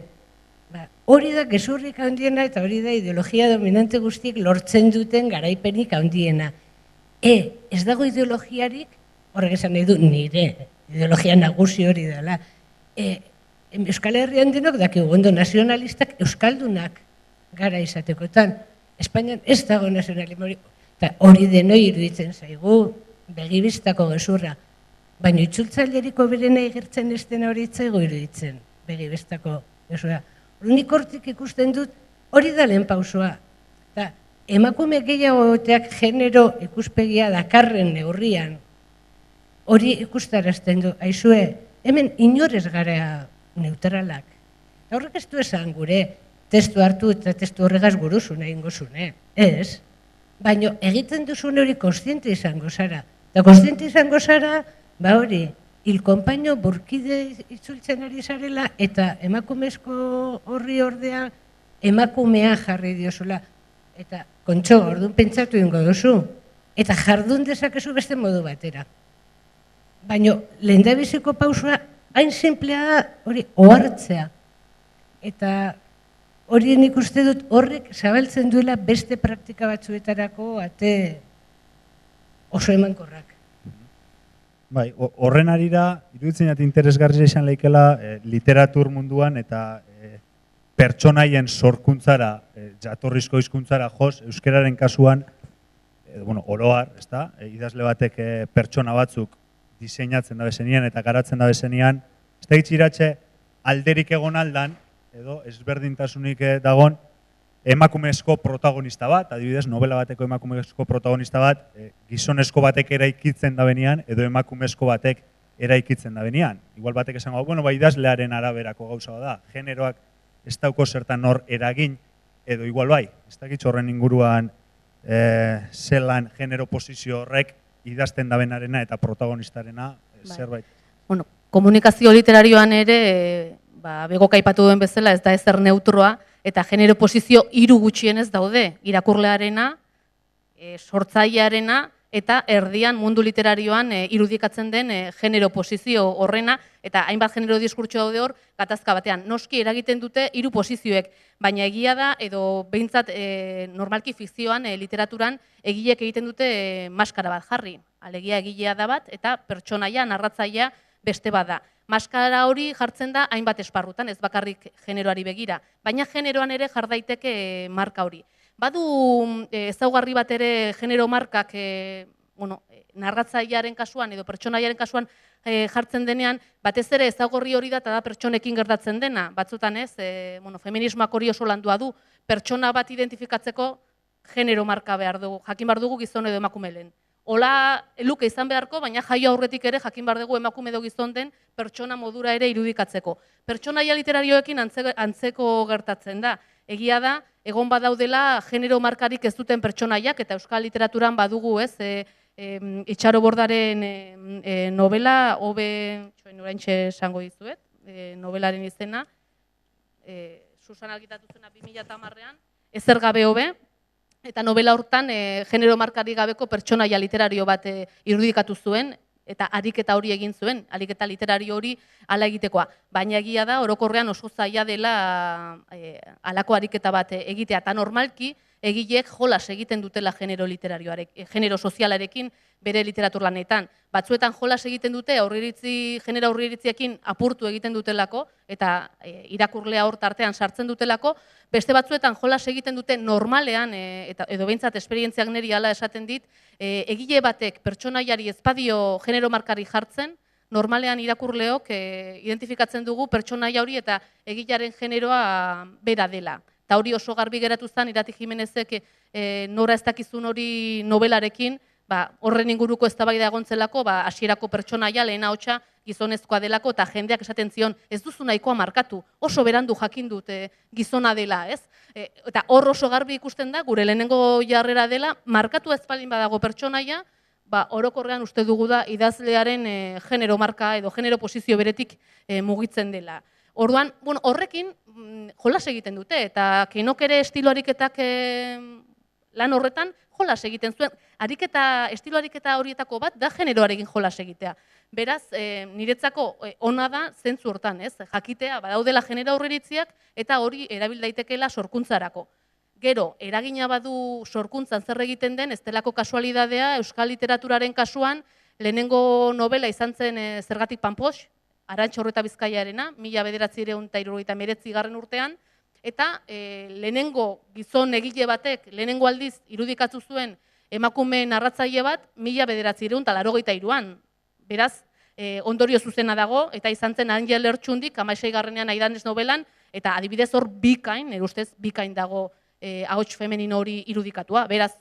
Hori da gezurrik handiena eta hori da ideologia dominante guztiek lortzen duten garaipenik handiena. Ez dago ideologiarik, horrek esan nahi du nire, ideologia nagusi hori dela. Euskal Herrian denok dakigu ondo nazionalistak euskaldunak gara izatekotan. Espainian ez dago nazionalismo hori denoi iruditzen zaigu, begibistako gezurra. Baina itzultzaileriko berena egertzen ez dena hori itzaigu iruditzen, begibistako gezurra. Nik hortik ikusten dut hori da lehen pausua. Emakume gehiagoteak genero ikuspegia dakarren neurrian, hori ikustarazten du, aizue, hemen inorez gara neutralak. Horrek ez du esan gure testu hartu eta testu horregaz buruzun egingo zune, ez? Baina egiten duzun hori kontziente izango zara. Eta kontziente izango zara, hori, hilkonpaino burkide itzultzen ari zarela eta emakumezko horri ordea emakumea jarri diozula. Eta kontxo, orduan pentsatu ingo duzu. Eta jardun dezakezu beste modu batera. Baina lehendabiziko pausua hain simplea da hori ohartzea. Eta hori nik uste dut horrek zabaltzen duela beste praktika batzuetarako ate oso emankorrak. Bai, horren arira, iruditzen jat interesgarria izan leikela literatur munduan eta pertsonaien sorkuntzara, jatorrizko hizkuntzara joz, euskeraren kasuan, oroar, idazle batek pertsona batzuk diseinatzen da bezenean eta garatzen da bezenean, ez da itxiratxe alderik egon aldan, edo ezberdintasunik dagon, emakumezko protagonista bat, adibidez, novela bateko emakumezko protagonista bat, gizonezko batek eraikitzen da benean, edo emakumezko batek eraikitzen da benean. Igual batek esango, idazlearen araberako gauza da, generoak ez dauko zertan hor eragin, edo igual bai, ez dakit horren inguruan zelan genero posizio horrek idazten dabenarena eta protagonistarena zerbait. Bueno, komunikazio literarioan ere, Begok aipatu duen bezala, ez da ezer neutroa, eta genero posizio 3 gutxienez daude, irakurlearena, sortzailearena, eta erdian mundu literarioan irudikatzen den genero posizio horrena, eta hainbat genero diskurtso daude hor, gatazka batean. Noski eragiten dute 3 posizioek, baina egia da, edo behintzat normalki fikzioan, literaturan, egileek egiten dute maskara bat jarri. Alegia egilea da bat, eta pertsonaia, narratzailea beste bat da. Maskara hori jartzen da hainbat esparrutan, ez bakarrik generoari begira, baina generoan ere jar daiteke marka hori. Badu ezaugarri bat ere genero markak narratzailearen kasuan edo pertsonaiaren kasuan jartzen denean, batez ere ezaugarri hori da eta da pertsonekin gertatzen dena. Batzutan ez, feminismoak hori oso landua du, pertsona bat identifikatzeko genero marka behar dugu, jakin behar dugu gizon edo emakume lehen. Hola luke izan beharko, baina jaio aurretik ere jakin behar dugu emakume edo gizon den pertsona modura ere irudikatzeko. Pertsonaia literarioekin antzeko gertatzen da. Egia da, egon badaudela genero markarik ez duten pertsonaiak, eta euskal literaturan badugu ez, Itxaro Bordaren novela, hobe, oraintxe esango dizuet, novelaren izena, Susan argitatu zena 2010ean, ezer gabe hobe, eta novela hortan genero markarik gabeko pertsonaia literario bat irudikatu zuen, eta ariketa hori egin zuen, ariketa literario hori hala egitekoa. Baina egia da, orokorrean oso zaila dela halako ariketa bat egitea, eta normalki egileek jolas egiten dutela genero literarioarekin, genero sozialarekin bere literatur lanetan. Batzuetan jolas egiten dute, genero aurriritziekin apurtu egiten dutelako, eta irakurlea hor tartean sartzen dutelako, beste batzuetan jolas egiten dute normalean, edo behintzat esperientziak niri hala esaten dit, egile batek pertsonaiari ezpadio genero markari jartzen, normalean irakurleok identifikatzen dugu pertsonaia hori eta egilearen generoa bera dela. Eta hori oso garbi geratu zen, Irati Jimenezek nora ez dakizun hori novelarekin, horren inguruko eztabaida egontzelako, hasierako pertsonaia lehen ahotsa gizonezkoa delako, eta jendeak esaten zion, ez duzu nahikoa markatu, oso berandu jakin dut gizona dela, ez? Eta hor oso garbi ikusten da, gure lehenengo jarrera dela, markatu ez baldin badago pertsonaia, orokorrean uste dugu da idazlearen genero marka edo genero posizio beretik mugitzen dela. Orduan, horrekin jolas egiten dute, eta Kenok ere estilo ariketak lan horretan jolas egiten zuen. Estilo ariketa horietako bat da generoarekin jolas egitea. Beraz, niretzako ona da zentzu hortan, ez? Jakitea, badaudela genero aurreritziak eta hori erabil daitekeela sorkuntzarako. Gero, eragina badu sorkuntzan zer egiten den, ez delako kasualidadea, euskal literaturaren kasuan, lehenengo novela izan zen Zergatik Panpox, Arantxa Urreta Bizkaiarena, 1979 urtean, eta lehenengo gizon egile batek, lehenengo aldiz irudikatu zuen emakume narratzaile bat, 1983an. Beraz, ondorio zuzena dago, eta izan zen Angel Lertxundik, 16. Aidanez novelan, eta adibidez hor bikain, nire ustez bikain dago ahots femenino hori irudikatua. Beraz,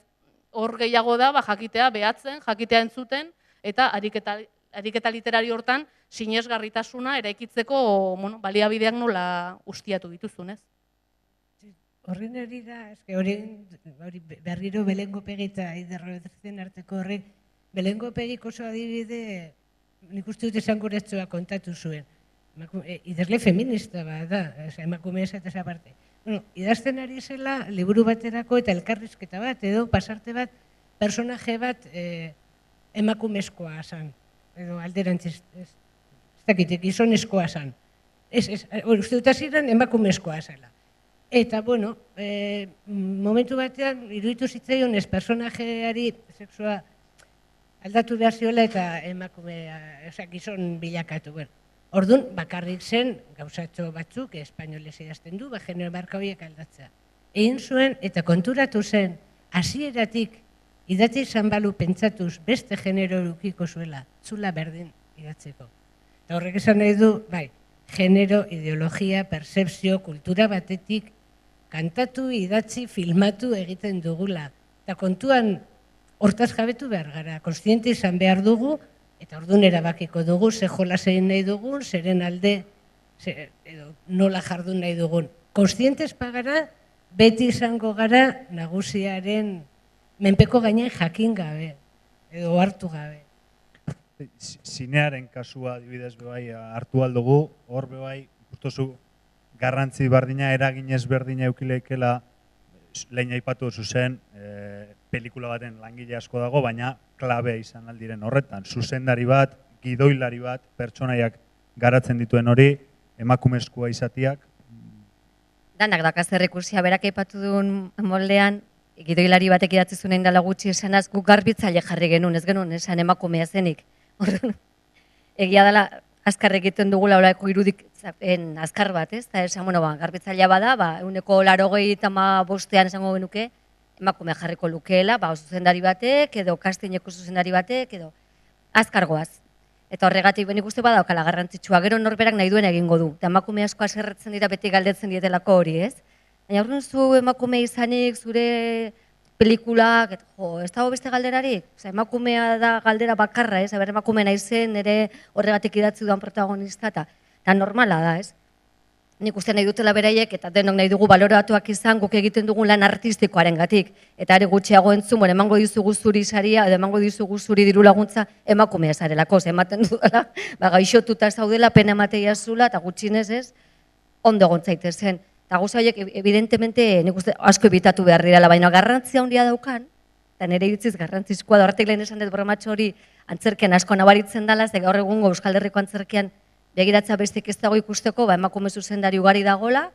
hor gehiago da, jakitea behatzen, jakitea entzuten, eta ariketa literario hortan, sinesgarritasuna eraikitzeko baliabideak nola ustiatu dituzunez. Horren hori da, hori berriro Belengo Pegi eta Aider Rodríguezen arteko horrek, Belengo Pegik oso adibide, nik uste dut esan guretzoa kontatu zuen. Idazle feminista bat da, emakumea esatez aparte. Idazten ari zela, liburu baterako eta elkarrizketa bat, edo pasarte bat, personaje bat emakumezkoa zan, edo alderantziz, ez dakitek, gizonezkoa zan. Uste dut hasieran emakumezkoa zela. Eta, momentu batean, iruditu zitzaion ez personajeari sexua aldatu behar ziola eta emakumea, gizon bilakatu. Orduan, bakarrik zen, gauzatxo batzuk, espainolez idazten du, genero marka horiek aldatzea. Egin zuen, eta konturatu zen, hasieratik idatzi izan balu pentsatuz beste genero edukiko zuela, zula berdin idatzeko. Eta horrek esan nahi du, genero, ideologia, percepzio, kultura batetik, kantatu, idatzi, filmatu egiten dugula. Eta kontuan hortaz jabetu behar gara, konstiente izan behar dugu, eta orduan erabakiko dugu, ze jolas egin nahi dugun, zeren alde, edo nola jardun nahi dugun. Konstientes pagara, beti izango gara nagusiaren menpeko gainen jakin gabe, edo hartu gabe. Zinearen kasua adibidez bebai hartu aldugu, hor bebai gustozu garrantzi berdina eragin ezberdina eukileikela lehen aipatu zuzen pelikula baten langile asko dago, baina klabe izan aldiren horretan. Zuzendari bat, gidoilari bat, pertsonaiak garatzen dituen hori, emakumezkoa izatiak. Danak dakaz errekusia, berak aipatu duen moldean, gidoilari batek idatzi zuen dela gutxi esanaz, guk garbitzaile jarri genuen, ez genuen esan emakumea zenik. Egia dela, azkar egiten dugula olako irudik azkar bat, ez? Eta esan, garbitzailea bada, euneko 85ean esango genuke, emakumea jarriko lukeela, zuzendari batek, edo castingeko zuzendari batek, edo azkargoaz. Eta horregatik benik uste badaukala garrantzitsua, gero norberak nahi duen egingo du. Eta emakume asko haserretzen dira beti galdetzen dietelako hori, ez? Baina hor zu emakume izanik, zure pelikulak, ez dago beste galderarik? Emakumea da galdera bakarra, ez? Emakume naizen, nire horregatik idatzi duan protagonista, eta normala da, ez? Nik uste nahi dutela beraiek, eta denok nahi dugu baloratuak izan, guk egiten dugun lan artistikoaren gatik. Eta are gutxiago entzun, emango dizugu zuri saria, edo emango dizugu zuri diru laguntza, emakumea zarelako, ematen dudala, gaixotuta zaudela, pena emateia zula, eta gutxinez ez, ondo egon zaitezen. Eta gauza horiek, evidentemente, nik uste asko ebitatu behar direla, baina garrantzia handia daukan, eta nire iritziz garrantzizkoa da, horretik lehen esan dut bromatxo hori antzerkian asko nabaritzen dela, ze gaur egungo Euskal Herriko antzerkian begiratza bestik ez dago ikusteko, emakume zuzendari ugari dagola,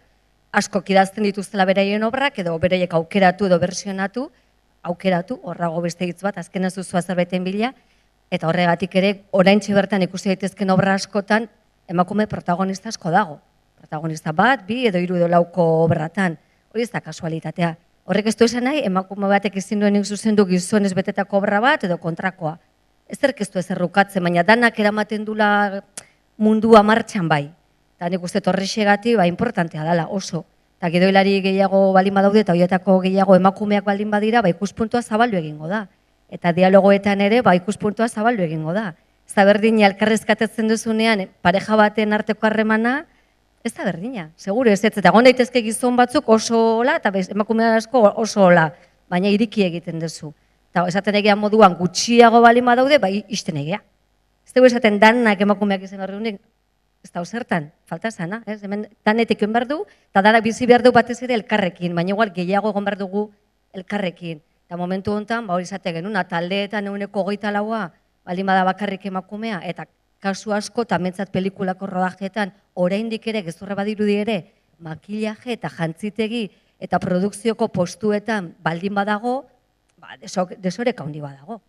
asko idazten dituztela beraien obrak, edo beraiek aukeratu edo versionatu, horrago beste hitz bat, azken ez duzua zerbaiten bila, eta horregatik ere, oraintxe bertan ikusi daitezken obra askotan, emakume protagonista asko dago. Protagonista bat, 2 edo 3 edo 4 obratan, hori ez da kasualitatea. Horrek ez du esan nahi, emakume batek ezin duenik zuzendu gizonez betetako obra bat edo kontrakoa. Ezerk ez du ezerrukatzen, baina danak eramaten dula mundua martxan bai. Eta nik uste horrexegatik importantea dela oso. Eta gidoilari gehiago baldin badaude eta horietako gehiago emakumeak baldin badira, ikuspuntua zabaldu egingo da. Eta dialogoetan ere ikuspuntua zabaldu egingo da. Ez da berdina elkarrezkatetzen duzunean pareja baten arteko harremana, ez da berdina, seguru ez ez. Eta egon daitezke gizon batzuk oso hola eta emakume asko oso hola, baina iriki egiten duzu. Eta esaten egean moduan gutxiago baldin badaude, isten egea. Ez dugu esaten danak emakumeak izan behar duenik, ez da zertan, falta zana. Hemen danetik egon behar du, eta danak bizi behar du batez ere elkarrekin, baina igual gehiago egon behar dugu elkarrekin. Eta momentu honetan, hori izate genuen, taldeetan eguneko 24 baldin bada bakarrik emakumea, eta kasu asko, eta mentzat pelikulako rodajeetan, oraindik ere, gezurra badirudi ere, makillaje eta jantzitegi eta produkzioko postuetan baldin badago, desorek handi badago.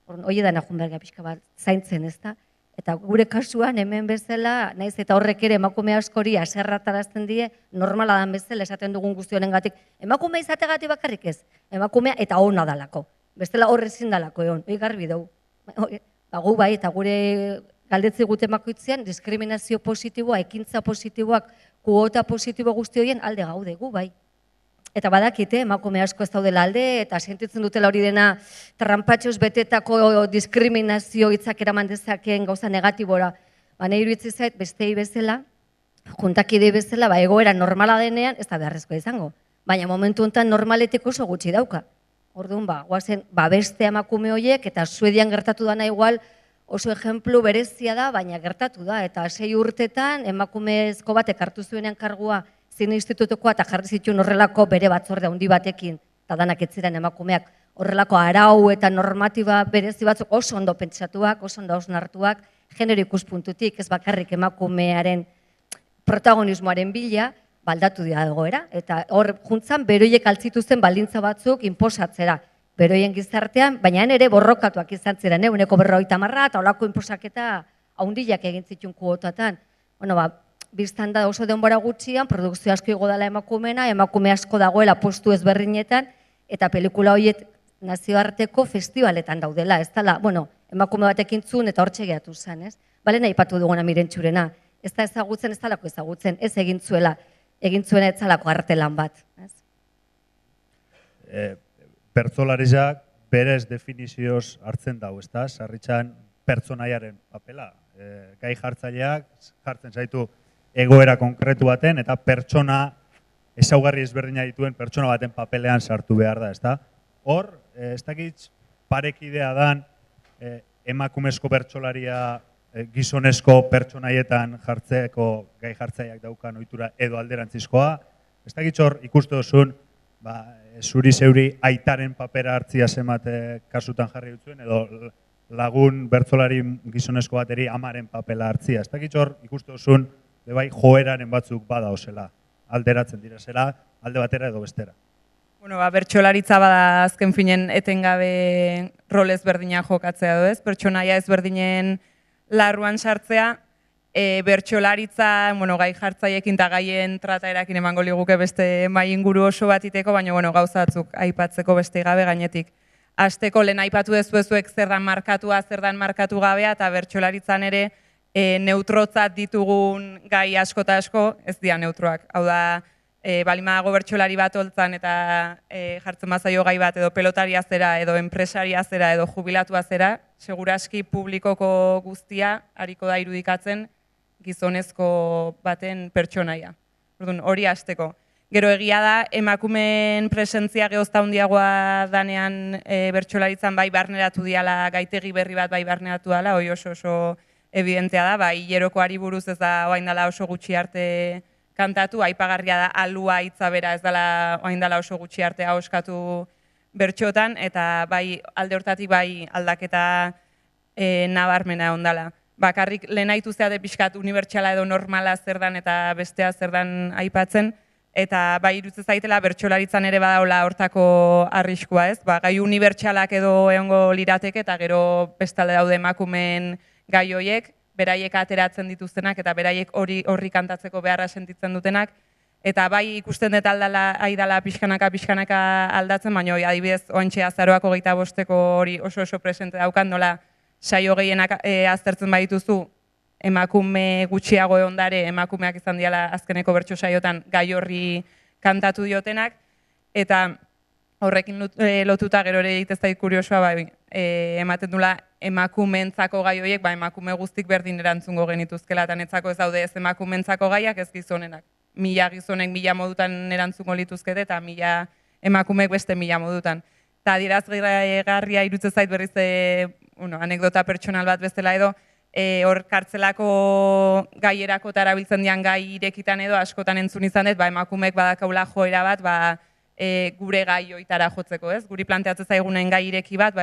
Hoi edan ajun berga pixka bat zaintzen, ez da? Eta gure kasuan hemen bezala, naiz eta horrek ere emakume askori aserratarazten die, normala dan bezala esaten dugun guztionen gatik, emakume izategatik bakarrik ez, emakumea eta hona dalako. Bestela horre ezin dalako egon, hori garbi dugu. Gu bai, eta gure galdetze gute emakoitzean, diskriminazio positiboa, ekintza positiboak, kuota positibo guzti horien alde gaude, gu bai. Eta badakite, emakume asko ez daudela alde, eta sentitzen dutela hori dena trampatxoz betetako diskriminazio hitzak eraman dezakeen gauza negatibora. Baina iruditzen zait, bestei bezala, juntakide bezala, egoera normala denean, ez da beharrezkoa izango. Baina momentu honetan normaletik oso gutxi dauka. Orduan, guazen, beste emakume horiek, eta Suedian gertatu dana igual, oso ejemplu berezia da, baina gertatu da. Eta 6 urtetan, emakumezko batek hartu zuenean kargua, zine institutokoa eta jarri zituen horrelako bere batzorde handi batekin, eta danak ez ziren emakumeak, horrelako arau eta normatiba berezi batzuk oso ondo pentsatuak, oso ondo hausnartuak, genero ikuspuntutik, ez bakarrik emakumearen protagonismoaren bila, baldatu dira egoera, eta hor juntzan beroiek altzituzten baldintza batzuk inposatzera, beroien gizartean, baina ere borrokatuak izan ziren, uneko 50 eta olako inposaketa haundiak egin zituen kuotatan. Biztan da oso denbora gutxian, produkzio asko igo dela emakume asko dagoela postu ezberdinetan, eta pelikula horiek nazioarteko festibaletan daudela, ez dela, emakume batekin zuen eta hortxe gehatu zen, ez? Bale nahi patu duguna Mirentxurena, ez da ezagutzen, ez dalako ezagutzen, ez egin zuela ez zalako artelan bat, ez? Bertzolarizak berez definizioz hartzen dago, ez da? Sarritzan pertsonaiaren papela. Gai jartzaileak jartzen zaitu egoera konkretu baten, eta pertsona ezaugarri ezberdina dituen pertsona baten papelean sartu behar da, ezta? hor, ez dakit parekidea dan emakumezko bertsolaria gizonezko pertsonaietan jartzeko gai jartzaileak daukan ohitura edo alderantzizkoa. Ez dakit hor ikuste duzun, zuri zeuri aitaren papera hartzia zenbat kasutan jarri dutzuen, edo lagun bertsolari gizonezko bateri amaren papela hartzia. Ez dakit hor ikuste duzun, bai joeraren batzuk badaozela, alderatzen direzela, alde batera edo bestera. Bueno, bertsolaritza bada azken finen etengabe rol ezberdina jokatzea edo ez, pertsonaia ezberdinen larruan sartzea, bertsolaritza, gai jartzaiekin eta gaien trataerakin emango liguke beste mai inguru oso bat iteko, baina gauza batzuk aipatzeko beste gabe gainetik. Hasteko lehen aipatu dezuezuek zer dan markatua, zer dan markatu gabea, eta bertsolaritzan ere neutrotzat ditugun gai asko eta asko ez dira neutroak. Hau da, balimadago bertsolari bat holtzan eta jartzen bazaio gai bat edo pelotaria zera, edo enpresaria zera, edo jubilatua zera, seguraski publikoko guztia hariko da irudikatzen gizonezko baten pertsonaia. Hori hasteko. Gero egia da, emakumeen presentzia gehozta handiagoa danean bertsolaritzan bai barneratu diala, gaitegi berri bat bai barneratu dela, hori oso evidentea da, bai hilerokoari buruz ez da oain dela oso gutxi arte kantatu, aipagarria da alua hitza bera ez dela oain dela oso gutxi arte ahoskatu bertxotan, eta bai alde hortatik bai aldaketa nabarmena ondala. Bakarrik lehen aitu zeate pixkat unibertsala edo normala zer dan eta bestea zer dan aipatzen, eta bai iruditzen zaitela bertsolaritzan ere badaola hortako arriskua ez, gai unibertsalak edo egongo lirateke eta gero bestalde daude emakumeen gai horiek, beraiek ateratzen dituztenak eta beraiek horri kantatzeko beharra sentitzen dutenak, eta bai ikusten dut aidala pixkanaka aldatzen, baina adibidez oantxe azaroako 25 hori oso presente daukan, nola saio gehienak aztertzen badituzu, emakume gutxiago ondare, emakumeak izan diala azkeneko bertso saiotan gai horri kantatu diotenak, eta horrekin lotuta gero ere egitezait kuriosoa, ematen dula emakumeentzako gai horiek, emakume guztik berdin erantzungo genituzkela, eta netzako ez daude ez emakumeentzako gaiak ez gizonenak. 1000 gizonek 1000 modutan erantzungo lituzkete, eta 1000 emakumeek beste 1000 modutan. Eta adierazgarria iruditzen zait berriz anekdota pertsonal bat bezala edo, hor kartzelako gaierako eta erabiltzen dian gai irekitan edo askotan entzun izan dut, emakumeek badakaula joera bat, gure gai hoitara jotzeko, ez? Guri planteatzen zaigunen gai ireki bat,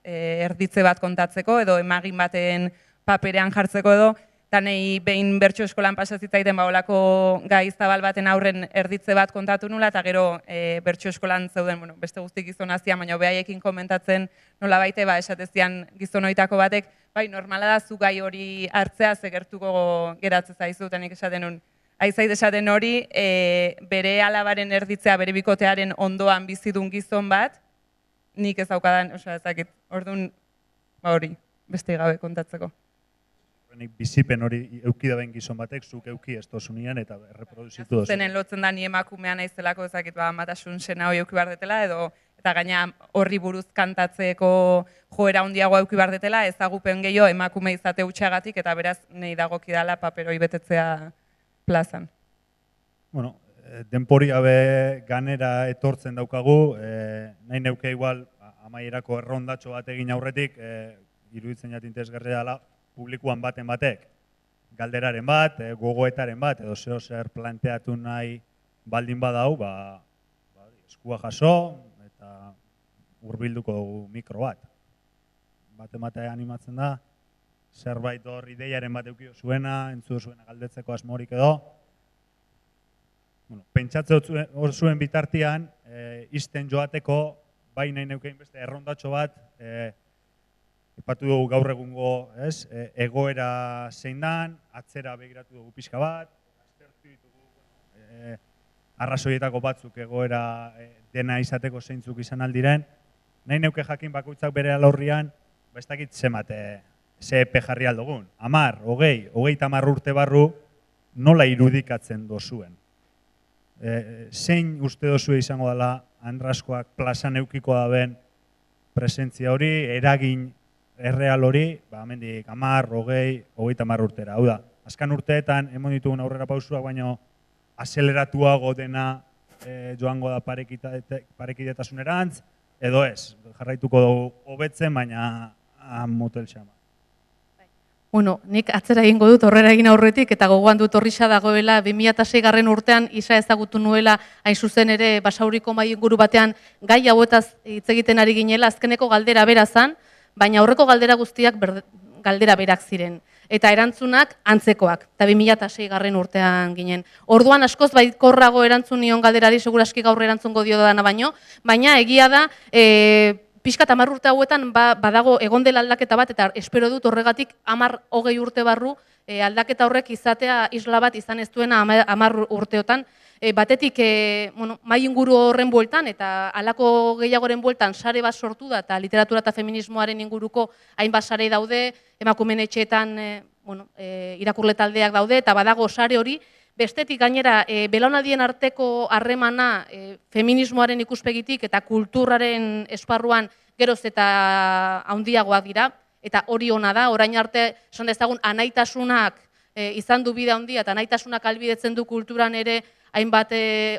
erditze bat kontatzeko edo emagin baten paperean jartzeko edo, eta nahi behin bertso eskolan pasazitzaiten olako gai zabal baten aurren erditze bat kontatu nula, eta gero bertso eskolan zeuden, beste guztik gizon hazian, baina behaiekin komentatzen nola baite, esatezian gizon hoitako batek, normala da zu gai hori hartzea zegertuko geratzen zaizu, eta nik esaten nun, aizait esaten hori, bere alabaren erditzea, bere bikotearen ondoan bizidun gizon bat, nik ez daukadan, ezakit, orduan, hori, beste gabe kontatzeko. Bizipen hori eukidaben gizon batek, zuk euki ez tozunean eta erreproduzitu dozu. Zenen lotzen da ni emakumean naizelako ezakit, matasun sena hori euki behar detela, eta gaina horri buruz kantatzeko joera handiagoa euki behar detela, ezagupen gehiago emakume izate utxagatik, eta beraz nahi dagokidala paperoi betetzea plazan. Bueno, denpori gabe ganera etortzen daukagu, nahi neuke igual amaierako errondatxo bat egin aurretik, iruditzen jatintezgarria dela, publikuan baten batek, galderaren bat, gogoetaren bat, edo zer planteatu nahi baldin badau, eskua jaso eta hurbilduko dugu mikro bat. Bate animatzen da, zerbait hor ideiaren bat eukio zuena, entzu zuena galdetzeko asmorik edo. Pentsatze zuen bitartian, izten joateko, bai nahi neukein beste errondatxo bat, ipatu dugu gaur egungo egoera zein dan, atzera begiratu dugu pixka bat, aztertu ditugu arrazoietako batzuk egoera dena izateko zeintzuk izan aldiren, nahi neuke jakin bakoitzak bere alorrian, ez dakit ze epe jarri aldogun. 10, 20, 30 urte barru nola irudikatzen dozuen. Zein uste dozue izango dela Andraskoak plazan eukiko daben presentzia hori, eragin erreal hori, hemendik 10, 20, 30 urtera. Hau da, azkan urteetan emon ditugun aurrera pausuak, baino azeleratuago dena joango da parekidetasunerantz, edo ez. Jarraituko dugu hobetzen, baina motel xama. Bueno, nik atzera egingo dut horrera egin aurretik, eta gogoan dut horrisa dagoela 2006 urtean isa ezagutu nuela hain zuzen ere Basauriko mahai inguru batean gai hauetaz hitz egiten ari ginela, azkeneko galdera bera zan, baina aurreko galdera guztiak galdera berak ziren. Eta erantzunak antzekoak, eta 2006 urtean ginen. Orduan askoz baikorrago erantzun nion galderari, seguraski gaur erantzungo dio dana baina egia da, pixka 10 urte hauetan badago egon dela aldaketa bat, eta espero dut horregatik 10-20 urte barru aldaketa horrek izatea isla bat izan ez duena 10 urteotan. Batetik, mahai inguru horren bueltan, eta halako gehiagoren bueltan sare bat sortu da, eta literatura eta feminismoaren inguruko hainbat sare daude, emakumeen etxeetan irakurle taldeak daude, eta badago sare hori. Bestetik gainera, belaunaldien arteko harremana feminismoaren ikuspegitik eta kulturaren esparruan geroz eta handiagoak dira, eta hori ona da, orain arte, esan dezagun, anaitasunak izan du bide handia, eta anaitasunak ahalbidetzen du kulturan ere hainbat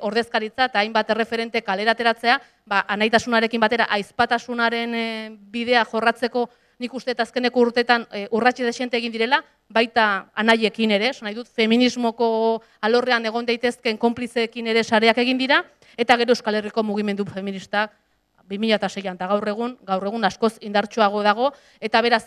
ordezkaritza eta hainbat erreferente kalerateratzea, anaitasunarekin batera aizpatasunaren bidea jorratzeko nik uste azkeneko urteetan urratxe desente egin direla, baita anaiekin ere, nahi dut, feminismoko alorrean egon daitezken konplizeekin ere sareak egin dira, eta gero Euskal Herriko mugimendu feministak 2006an, eta gaur egun askoz indartsuago dago, eta beraz,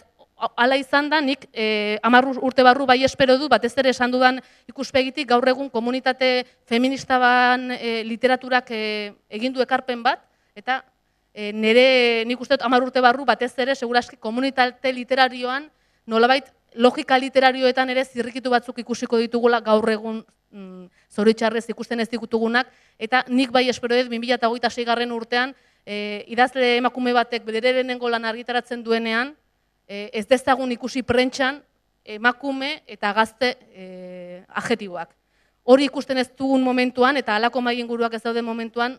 hala izan da, nik 10 urte barru bai espero du, batez ere esan dudan ikuspegitik, gaur egun komunitate feminista ban literaturak egin du ekarpen bat, eta nire nik uste 10 urte barru batez ere, seguraski komunitate literarioan, nolabait logika literarioetan ere zirrikitu batzuk ikusiko ditugula gaur egun zoritxarrez ikusten ez ditugunak, eta nik bai espero dut 2026 urtean, idazle emakume batek bere lehenengo lan argitaratzen duenean, ez dezagun ikusi prentxan emakume eta gazte adjetiboak. Hori ikusten ez dugun momentuan, eta halako mahai inguruak ez dauden momentuan,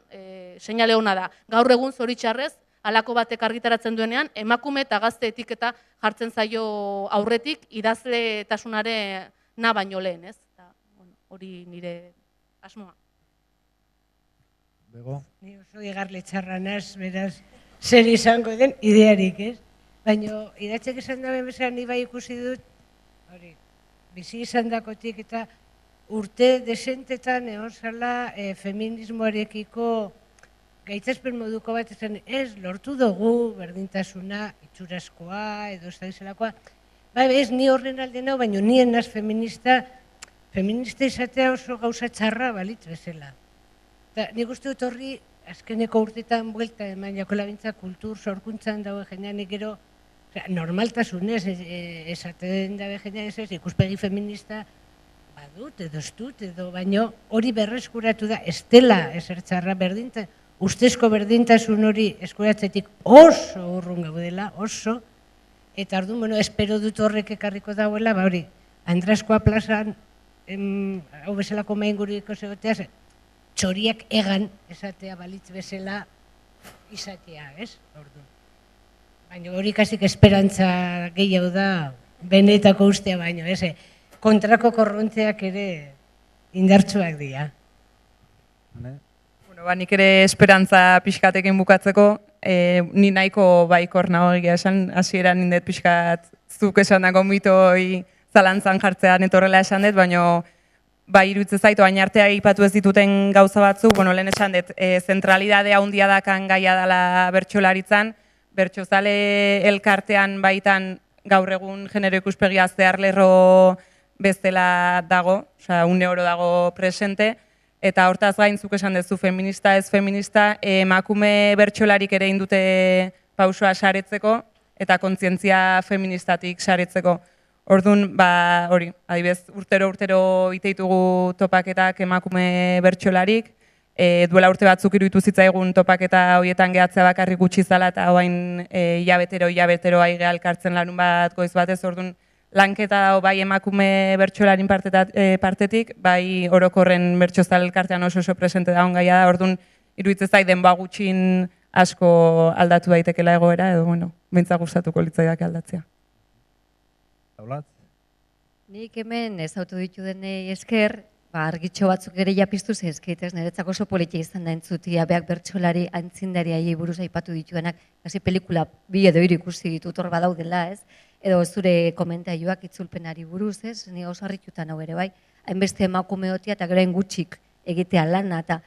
seinale ona da. Gaur egun zoritxarrez, halako batek argitaratzen duenean, emakume eta gazte etiketa jartzen zaio aurretik, idazletasunare na baino lehen, ez? Hori nire asmoa. Bego? Ni oso igarle txarra naz, beraz, zer izango den idearik, ez? Baina, idatzek esan daben bezala ni bai ikusi dut, hori, bizi izan dakotik eta urte desentetan egon zala feminismoarekiko gaitzespen moduko bat esan, ez, lortu dugu berdintasuna, itxurazkoa, edo ez da izalakoa. Ez, ni horren alde nau, baina nien naz feminista izatea oso gauza txarra balitz bezala. Nik uste dut horri, azkeneko urtetan buelta eman jako labintza kultur sorkuntzan dago jendean gero, normaltasunez esaten dabe jendean ez, ikuspegi feminista badut edo ez dut edo, baino hori berreskuratu da, ez dela ezer txarra berdintasun, ustezko berdintasun hori eskuratzetik oso urrun gaudela, oso, eta orduan, bueno, espero dut horrek ekarriko dauela, hori, Andraskoa plazan, hau bezalako mainguriko zegotea, txoriak egan esatea balitz bezala izatea, ez? Orduan. Baina hori kasik esperantza gehiago da, benetako ustea baino, ez? Kontrako korrontzeak ere indartsuak dira. Nik ere esperantza pixkatekin bukatzeko, ni nahiko baikor nago egia esan, hasieran nindet pixkat zuk esan dago mitoi zalantzan jartzean etorrela esan dut, baina bai iruditzen zaitu, hain artea ipatu ez dituten gauza batzuk, lehen esan dut, zentralidadea handia dakan gaia dela bertsolaritzan, bertsozale elkartean baitan gaur egun genero ikuspegia zehar lerro bezala dago, une oro dago presente, eta hortaz gain zuk esan duzu feminista ez feminista, emakume bertsolarik ere indute pausua saretzeko eta kontzientzia feministatik saretzeko. Orduan, hori, adibez, urtero iteitugu topaketak emakume bertsolarik, duela urte batzuk iruditu zitzaigun topaketa horietan gehatzea bakarrik gutxi zala eta hoain hilabetero aigea elkartzen larun bat goiz batez, orduan, lanketa dago bai emakume bertsolarin partetik, bai orokorren bertsozal elkartean oso presente dagoen gaia da, orduan iruditzen zait denboa gutxin asko aldatu daitekela egoera, edo, bueno, behintzak gustatuko litzaidak aldatzea. Taulat? Nik hemen ezautu ditu denei esker, argitxo batzuk ere japiztu zaizkit, ez, niretzako oso politia izan da entzutia, beak bertsolari aintzindariai buruz aipatu dituenak, hasi pelikula 2 edo 3 ikusi ditut hor badaudela, ez, edo zure komentaioak itzulpenari buruz, ez, ni oso harrituta nau ere bai, hainbeste emakumeotia eta gero hain gutxik egitea lana, eta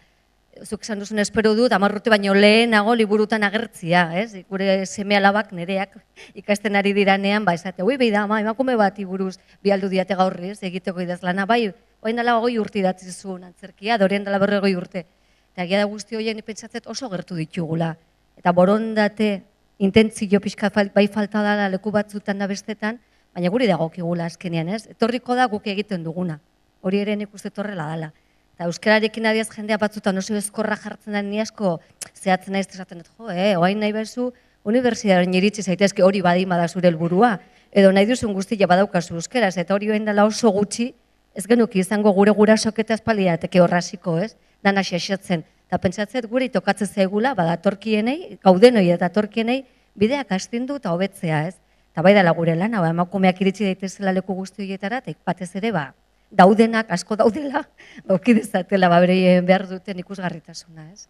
zuk esan duzun espero dut, 10 urte baino lehenago liburutan agertzia, ez? Gure seme alabak nereak ikasten ari diranean, esate, ui, beida, emakume bati buruz bialdu diate gaurri, ez? Egiteko idazlana, bai, oain dela 20 urte idatzi zuen antzerkia, dorien dela 40 urte. Eta egia da guzti horien pentsatzet oso gertu ditugula. Eta borondate, intentzio pixka bai falta dela leku batzutan da bestetan, baina guri dagokigula azkenean, ez? Etorriko da guk egiten duguna. Hori ere nik uste torrela dela. Eta euskararekin adiaz jendea batzutan oso ezkorra jartzen da ni asko zehatzen naiz esaten dut, oain nahi bezu unibertsitatean iritsi zaitezke hori badima da zure helburua, edo nahi duzun guztia badaukazu euskeraz, eta hori oain dela oso gutxi, ez genuki izango gure gurasok eta espaliateke horraziko, ez? Dana xaxatzen. Eta pentsatzet gure tokatzen zaigula, badatorkienei, gaudenoi eta torkienei, bideak astindu eta hobetzea, ez? Eta bai dela gure lana, emakumeak iritsi daitezela leku guzti horietara, eta batez ere, daudenak, asko daudela, okidezatela, bereien behar duten ikusgarritasuna, ez?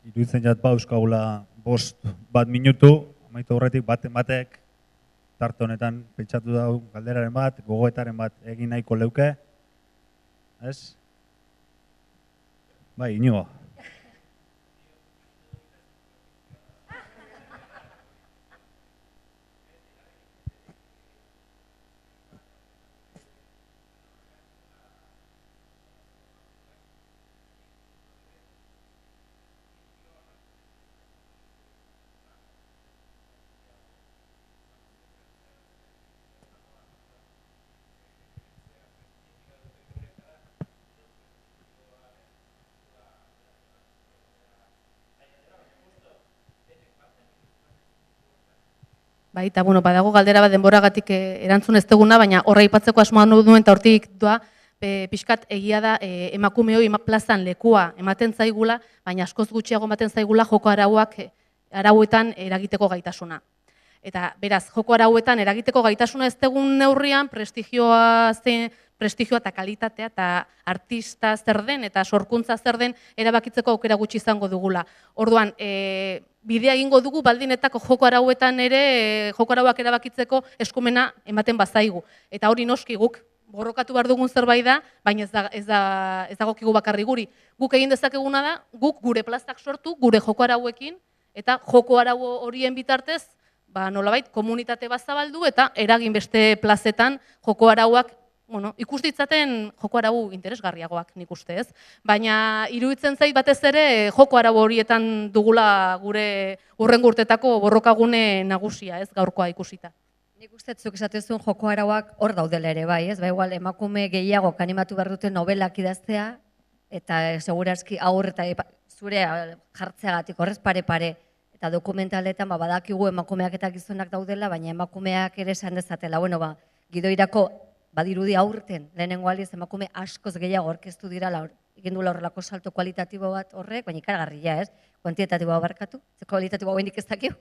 Iruditzen jat euskagula 5 minutu, amaitu horretik batek tarte honetan pentsatu dau galderaren bat, gogoetaren bat egin nahiko leuke, ez? Bai, Iñigo. Bai, eta badago galdera bat denboragatik erantzun ez duguna, baina horra aipatzeko asmoa nuen eta hortik doa, pixkat egia da emakumeoi plazan lekua ematen zaigula, baina askoz gutxiago ematen zaigula joko arauetan eragiteko gaitasuna. Eta beraz, joko arauetan eragiteko gaitasuna ez dugun neurrian, prestigioa eta kalitatea eta artista zer den eta sorkuntza zer den erabakitzeko aukera gutxi izango dugula. Orduan, bidea egingo dugu baldinetako joko arauetan ere joko arauak erabakitzeko eskumena ematen bazaigu. Eta hori noski guk borrokatu behar dugun zerbait da, baina ez dagokigu bakarri guri. Guk egin dezakeguna da, guk gure plazak sortu, gure joko arauekin, eta joko arau horien bitartez, nolabait komunitate bat zabaldu eta eragin beste plazetan joko arauak ikus ditzaten joko arau interesgarriagoak nik uste, ez? Baina iruditzen zait batez ere joko arau horietan dugula gure hurrengo urtetako borrokagune nagusia, ez, gaurkoa ikusita. Nik uste zuk esatezun joko arauak hor daudela ere bai, ez? Igual emakume gehiago animatu behar duten nobelak idaztea, eta segurazki aur eta zure jartzeagatik horrez pare-pare, eta dokumentaletan badakigu emakumeak eta gizonak daudela, baina emakumeak ere esan dezatela. Gidoirako badirudi aurten, lehenengo aldiz emakume askoz gehiago orkestu dira, egin duela horrelako salto kualitatibo bat horrek, baina ikaragarria, ez? Kuantitatiboa barkatu, kualitatiboa hoenik ez dakiu.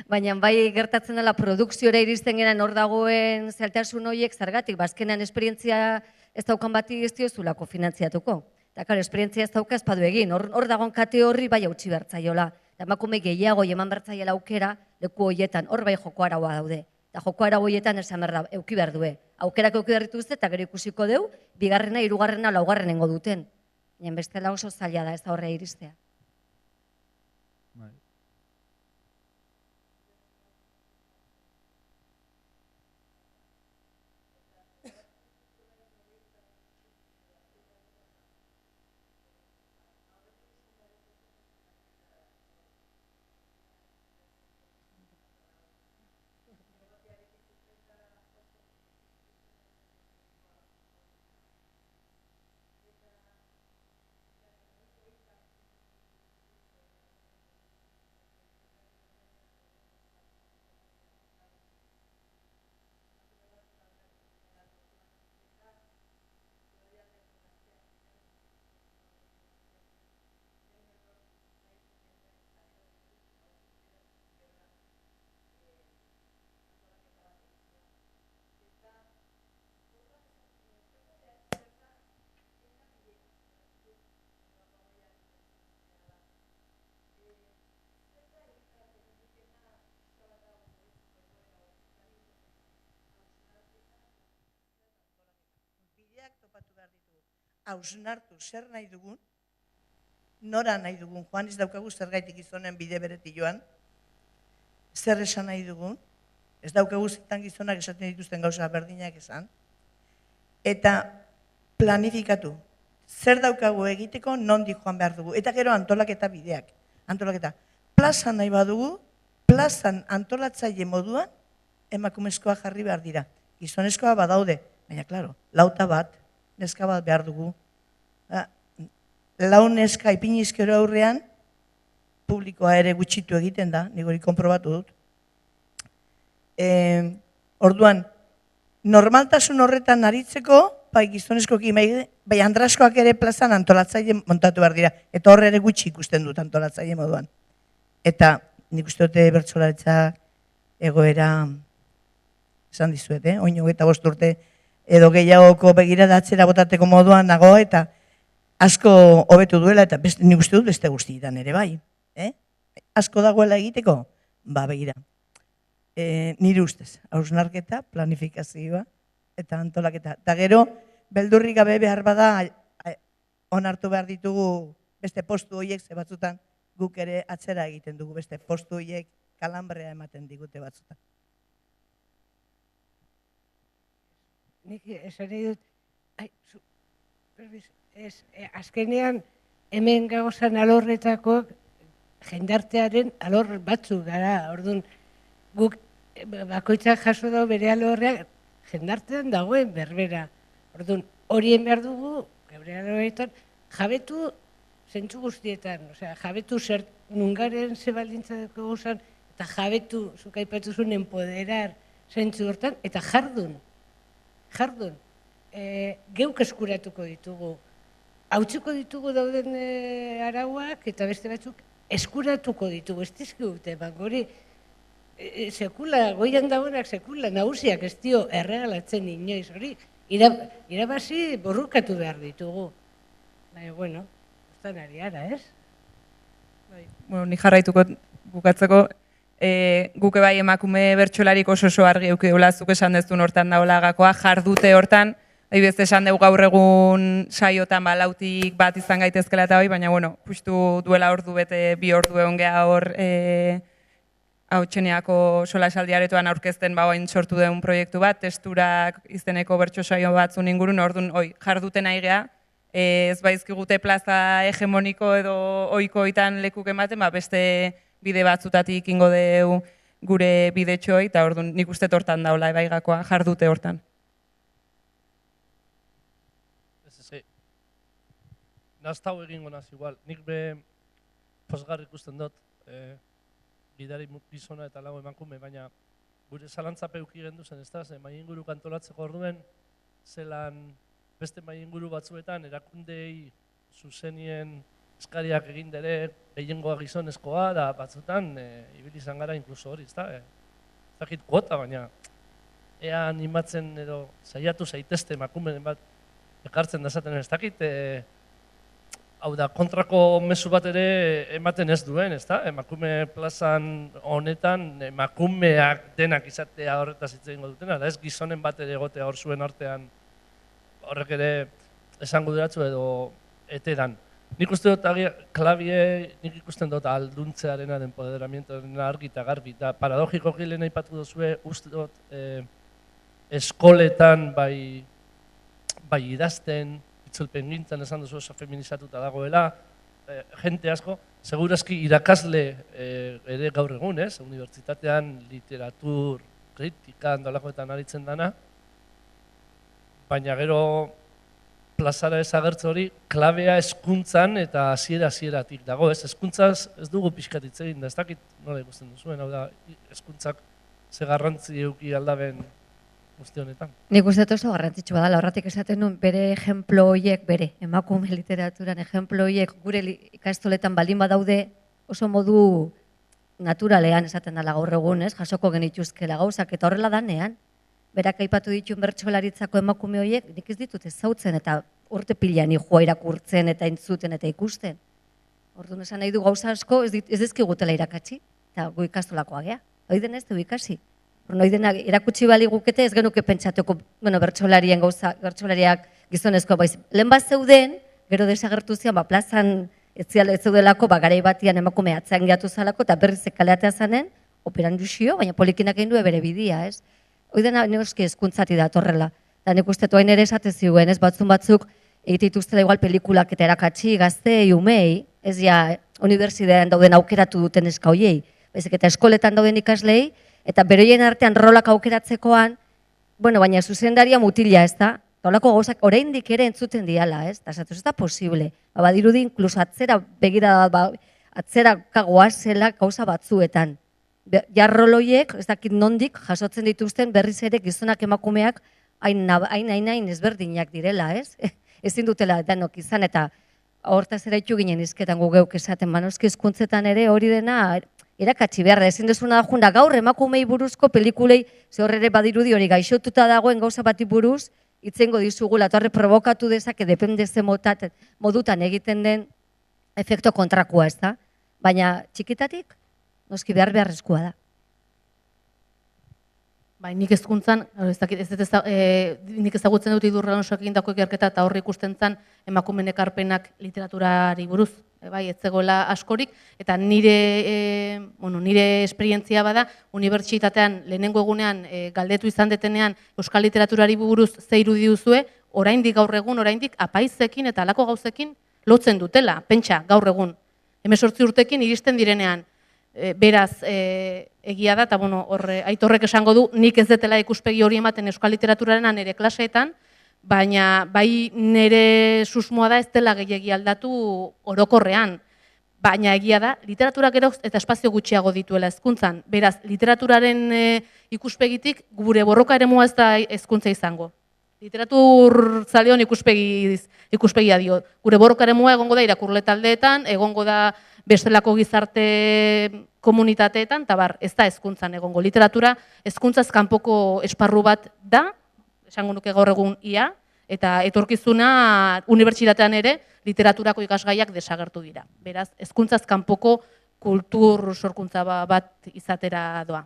Baina bai gertatzen dela produkziora iristen genan hor dagoen zeltasun horiek zergatik, bazkenean esperientzia ez daukan bati ez diozulako finantziatuko. Eta karo, esperientzia ez dauka ez padu egin, hor dagoen kate horri bai hautsi bertzaiola. Emakume gehiago eman bertzaiela aukera leku horietan, hor bai joko araua daude. Eta joko arau horietan esan behar da, euki behar due. Aukerak euki behar dituzte eta gero ikusiko deu, 2., 3., laugarrenengo duten. Nien bestela oso zaila da ez da horre iristea. hausnartu zer nahi dugun, nora nahi dugun, joan ez daukagu zergaitik gizonen bide beretik joan, zer esan nahi dugun, ez daukagu zetan gizonak esaten dituzten gauza berdinak esan, eta planifikatu, zer daukagu egiteko nondik joan behar dugu, eta gero antolaketa bideak, antolaketa. Plazan nahi badugu, plazan antolatzaile moduan, emakumezkoa jarri behar dira. Gizonezkoa badaude, baina, klaro, lauta bat, neska bat behar dugu. Lau neska ipinizkero aurrean, publikoa ere gutxitu egiten da, nik hori konprobatu dut. Orduan, normaltasun horretan aritzeko, bai gizonezkoki, bai andraskoak ere plazan antolatzaile montatu behar dira, eta horre ere gutxi ikusten dut antolatzaile moduan. Eta nik uste dute bertsolaritza egoera, esan dizuet, oin 25 urte edo gehiagoko begirada atzera botateko moduan nago, eta asko hobetu duela, eta nik uste dut beste guztietan ere bai. Asko dagoela egiteko, ba begira. Nire ustez, hausnarketa, planifikazioa eta antolaketa. Eta gero, beldurrik gabe behar bada, onartu behar ditugu beste postu horiek, ze batzutan guk ere atzera egiten dugu beste postu horiek kalambrea ematen digute batzutan. Nik esan nahi dut, azkenean hemen gauzan alorretako jendartearen alor batzuk gara, orduan guk bakoitzak jaso dago bere alorrean jendartean dagoen berbera. Orduan horien behar dugu, geure alorretan, jabetu zentzu guztietan, jabetu nungaren zebaldintzako guzan, eta jabetu, zuk aipatu zuen, empoderar zentzu hortan, eta jardun. Geuk eskuratuko ditugu. Hautziko ditugu dauden arauak, eta beste batzuk eskuratuko ditugu, ez dizkigute, hori sekula, goian dagoenak sekula, nagusiak ez dio erregalatzen inoiz, hori irabazi borrukatu behar ditugu. Baina, bueno, ustan ari ara, ez? Ni jarraituko bukatzeko, guke bai emakume bertsolarik oso argi eukideula, zuk esan dezun hortan daola gakoa, jardute hortan, beste esan dugu gaur egun saiotan lautik bat izan gaitezkela eta bai, baina pustu duela ordu bete 2 ordu egon geha hor hau txeneako sola esaldiaretoan aurkezten oin sortu den proiektu bat, testurak izeneko bertso saio batzun ingurun, orduan jarduten nahi geha, ez baizkigute plaza hegemoniko edo ohikoetan lekuk ematen, beste bide batzutatik ingo deu gure bidetxoi, eta orduan nik uste hortan daula ebaigakoa jardute hortan. Naztau egingo naz igual, nik be posgarri ikusten dut, gidari gizona eta lau emakume, baina gure zalantzape uki gendu zen, ez da, mai inguru kantolatzeko orduen, zelan beste mai inguru batzuetan erakundei zuzenien eskariak egin dere, gehiengoa gizonezkoa, da batzutan, ibili izan gara inkluso hori, ez da, ez dakit kuota, baina ea animatzen edo saiatu zaitezte emakumeen bat ekartzen dazaten ez dakit, hau da, kontrako mezu bat ere ematen ez duen, ez da? Emakume plazan honetan, emakumeak denak izatea horretaz hitz egingo dutena, da ez gizonen bat ere egotea hor zuen artean horrek ere esango duratzu edo etedan. Nik uste dut, klabie, nik ikusten dut alduntzearena, empoderamientoarena argi eta garbi, eta paradogiko gilen aipatu duzue, uste dut eskoletan bai idazten, itzulpen gintzen esan duzu oso feminizatuta dagoela, jente asko, segurazki irakasle ere gaur egun, unibertsitatean literatur, kritika, andolakoetan aritzen dana, baina gero plazara ez agertze hori, klabea hezkuntzan eta hasieratik dago, hezkuntzaz ez dugu pixkat hitz egin da, ez dakit nola ikusten duzuen, hau da, hezkuntzak ze garrantzi eduki aldaben guzti honetan. Nik uste oso garrantzitsua da, horretik esaten nuen bere ejemplo horiek, bere emakume literaturan ejemplo horiek gure ikastoletan baldin badaude oso modu naturalean esaten dela gaur egun, jasoko genituzkela gauzak, eta horrela danean, berak aipatu dituen bertsolaritzako emakume horiek, nik ez ditut ezautzen eta urte pilean joa irakurtzen eta entzuten eta ikusten. Orduan esan nahi du gauza asko ez dizkigutela irakatsi, eta gu ikastolakoa gea, hori denez du ikasi. Noidenak erakutsi bali gukete ez genuke pentsatuko bertsolariak gizonezko baiz. Lehen bat zeuden, gero desagertu zian, plazan ez zeudelako, garai batian emakume atzean gehiatu zalako, eta berriz kaleatea zanen, operanduzio, baina polikinak egin du bere bidia, ez? Hoi dena neuzki hezkuntzati datorrela. Eta nik uste toain ere esate ziguen, ez? Batzuk egite dituztela igual pelikulak eta erakatsi gaztei, umei, ez ja unibertsitatean dauden aukeratu duten eska hoiei, baizik eta eskoletan dauden ikaslei, eta beroien artean rolak aukeratzekoan, baina zuzendaria mutila, ez da? Holako gauzak oraindik ere entzuten diala, ez? Eta esatu, ez da posible. Badirudi, inkluso atzera begira, atzera goazela gauza batzuetan. Jarroloiek, ez dakit nondik, jasotzen dituzten berriz ere gizonak emakumeak hain ezberdinak direla, ez? Ezin dutela danok izan, eta hortaz ere itxu ginen izketan gu geuk esaten, noski hizkuntzetan ere hori dena erakatsi behar da, ezin dezuna da junda gaur emakumei buruzko pelikulei, ze horre ere badirudi hori gaixotuta dagoen gauza bati buruz, itzengo dizugula, eta horre provokatu dezake, depende ze modutan egiten den efekto kontrakua, ez da? Baina txikitatik, noski beharrezkoa da. Bai, nik hezkuntzan, nik ezagutzen dut Idurre Alonsoak egindako ikerketa eta horri ikusten zen emakumeen ekarpenak literaturari buruz, bai, ez zegoela askorik, eta nire esperientzia bada, unibertsitatean lehenengo egunean galdetu izan detenean euskal literaturari buruz ze irudi duzue, oraindik gaur egun, oraindik apaizekin eta halako gauzekin lotzen dutela, pentsa, gaur egun. 18 urtekin iristen direnean. Beraz, egia da, eta Aitorrek esango du, nik ez detela ikuspegi hori ematen euskal literaturaren nire klaseetan, baina bai nire susmoa da ez dela gehiagi aldatu orokorrean. Baina egia da, literaturak gero eta espazio gutxiago dituela hezkuntzan. Beraz, literaturaren ikuspegitik gure borroka eremua ez da hezkuntza izango. Literatur zaleon ikuspegia dio. Gure borroka eremua egongo da irakurle taldeetan, egongo da bestelako gizarte komunitateetan, eta ez da hezkuntzan egongo. Literatura hezkuntzaz kanpoko esparru bat da, esango nuke gaur egun ia, eta etorkizuna unibertsitatean ere literaturako ikasgaiak desagertu dira. Beraz, hezkuntzaz kanpoko kultur sorkuntza bat izatera doa.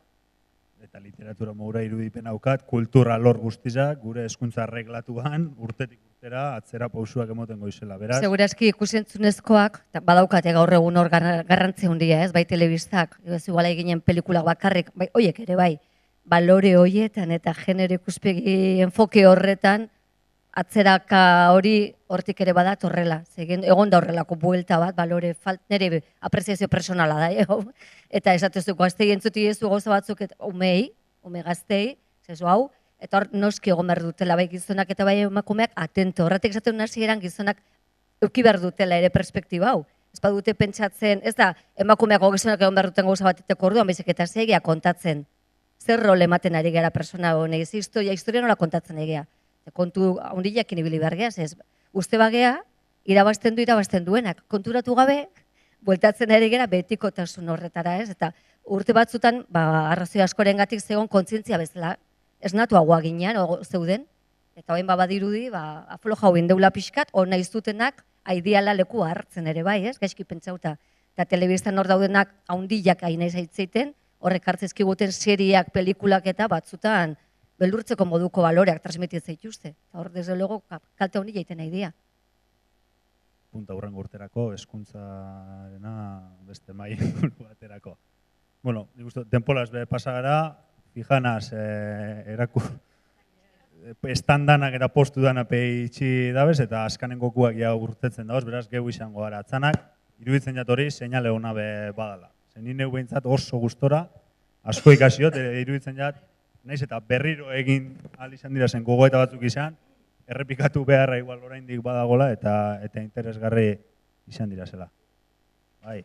Eta literatura mogura irudipen haukat, kultura lor guztizak, gure hezkuntza arreglatuan, urtetik urtera, atzera pausuak emoten goizela, beraz? Segurazki ikusentzunezkoak, badaukate gaur egun hor garrantzi handia, ez, bai telebistak, ez iguala eginen pelikulak bakarrik, bai, oiek ere bai, balore horietan eta genero ikuspegi enfoke horretan, atzeraka hori hortik ere badat horrela. Egon da horrelako buelta bat, balore nire apreziazio personala da, eta esatezu gaztei entzuti ezu gauza batzuk ume gaztei, zezu hau, eta hor noski egon behar dutela, bai gizonak eta bai emakumeak atento. Horretik esaten nasi eran gizonak euki behar dutela ere perspektiba hau. Ez badute pentsatzen, ez da emakumeak gizonak egon behar duten gauza bateteko orduan, baizik eta zegia kontatzen. Zer rol ematen ari gara persona honei, historia nola kontatzen egia. Kontu handiakin ibili behar geaz, ez. Uste bagea, irabazten duenak. Konturatu gabe, bueltatzen ere gera betikotasun horretara, ez. Eta urte batzutan, arrazoi askorengatik zegoen kontzientzia bezala, esnatuagoa ginean, zeuden, eta hain badirudi, afloja hau indeula pixkat, hor nahi zutenak, aidiala leku hartzen ere bai, ez, gaizki pentsauta. Eta telebistan hor daudenak handiak hain nahi zaitzeiten, horrek hartzezkiguten seriak, pelikulak eta batzutan, beldurtzeko moduko baloreak transmititzen zaituzte. Hor, desde luego, kalte honi jaiten nahi dira. Punta hurrengo urterako, hezkuntzarena beste mai baterako. Bueno, nik uste, denpolaz be pasagara, fijanaz, estandanak era postu dana peitxi dabez, eta azkanen gokuak ja urtetzen dauz, beraz, gehu izango gara atzanak, iruditzen jatori, seinale hona be badala. Zenin neu behintzat oso gustora, asko ikasiot, iruditzen jat, naiz eta berriro egin ahal izan dira zen gogoeta batzuk izan, errepikatu beharra igual oraindik badagola eta interesgarri izan dira zela. Bai.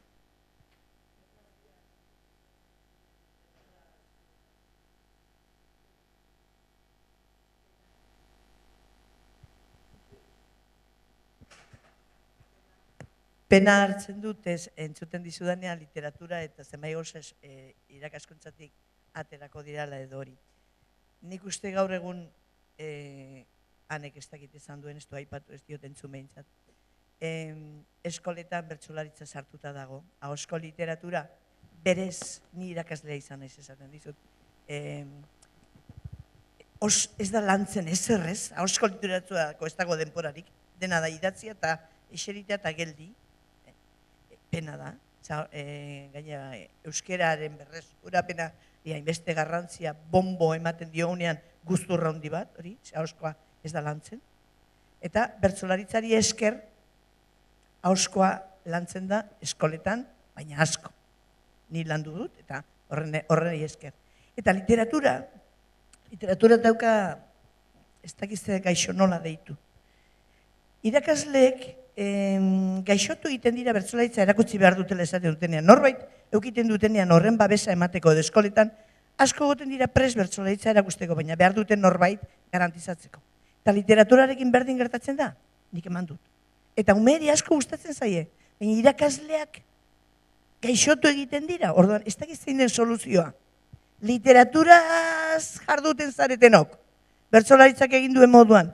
Pena hartzen dut entzuten dizudanean literatura eta zenbait gauza irakaskuntzatik aterako dirala edo hori. Nik uste gaur egun anek ez dakit izan duen, ez du aipatu, ez diot entzun behintzat. Eskoletan bertsolaritza sartuta dago. Ahozko literatura berez ni irakaslea izan naiz esaten dizut. ez da lantzen ezerrez, ahosko literaturako ez dago denporarik, dena da idatzia eta eseritea eta geldi, pena da. Gaina euskeraren berreskurapena hainbeste garrantzia bombo ematen diogunean guzturra handi bat, hori, ahoskoa ez da lantzen. Eta bertsolaritzari esker ahoskoa lantzen da eskoletan, baina asko. Ni landu dut eta horreni esker. Eta literatura dauka ez dakizte gaixo nola deitu. Irakasleek gaixotu egiten dira bertsolaritza erakutsi behar dutela esaten dutenean. Norbait eukiten dutenean horren babesa emateko edo eskoletan, asko goten dira pres bertsolaritza erakusteko, baina behar duten norbait garantizatzeko. Eta literaturarekin berdin gertatzen da, nik eman dut. Eta umeri asko gustatzen zaie, baina irakasleak gaixotu egiten dira, orduan ez dakiz zein den soluzioa. Literaturaz jarduten zaretenok, bertsolaritzak egin duen moduan,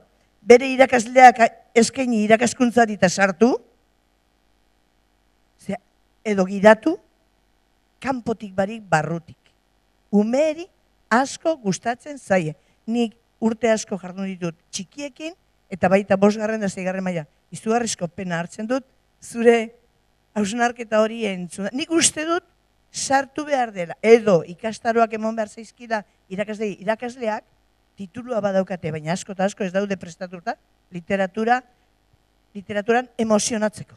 bere irakasleak eskaini irakaskuntzari eta sartu, edo gidatu, kanpotik barik barrutik. Umeri asko gustatzen zaie. Nik urte asko jardun ditut txikiekin, eta baita 5. eta 6. maila. Izugarrizko pena hartzen dut, zure hausnarketa hori entzuna. Nik uste dut, sartu behar dela, edo ikastaroak emon behar zaizkida irakasleak, titulua badaukate, baina asko eta asko ez daude prestatuta, literaturan emozionatzeko.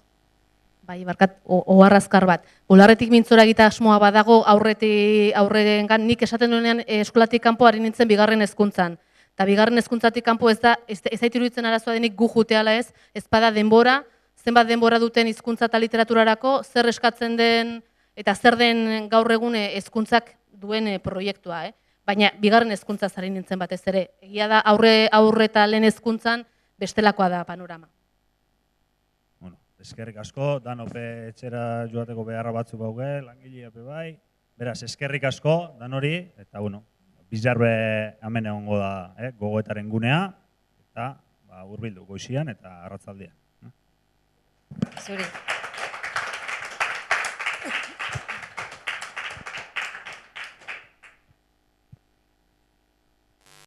Bai, barkat, oharrazkar bat. Bularretik mintzora egita asmoa badago aurrengan nik esaten duenean eskolatik kanpo ari nintzen 2. hezkuntzan. Eta 2. hezkuntzatik kanpo ez zait iruditzen arazoa denik gu juteala ez bada denbora, zenbat denbora duten hizkuntza eta literaturarako, zer eskatzen den eta zer den gaur egun hezkuntzak duen proiektua. Baina 2. hezkuntzaz ari nintzen batez ere. Egia da aurre eta lehen hezkuntzan bestelakoa da panorama. Eskerrik asko, danope etxera joateko beharra batzu bauge, langileape bai. Beraz, eskerrik asko, danori, eta bizarbe hemen egongo da gogoetaren gunea, eta hurbildu goizian eta arratzaldean. Zuri.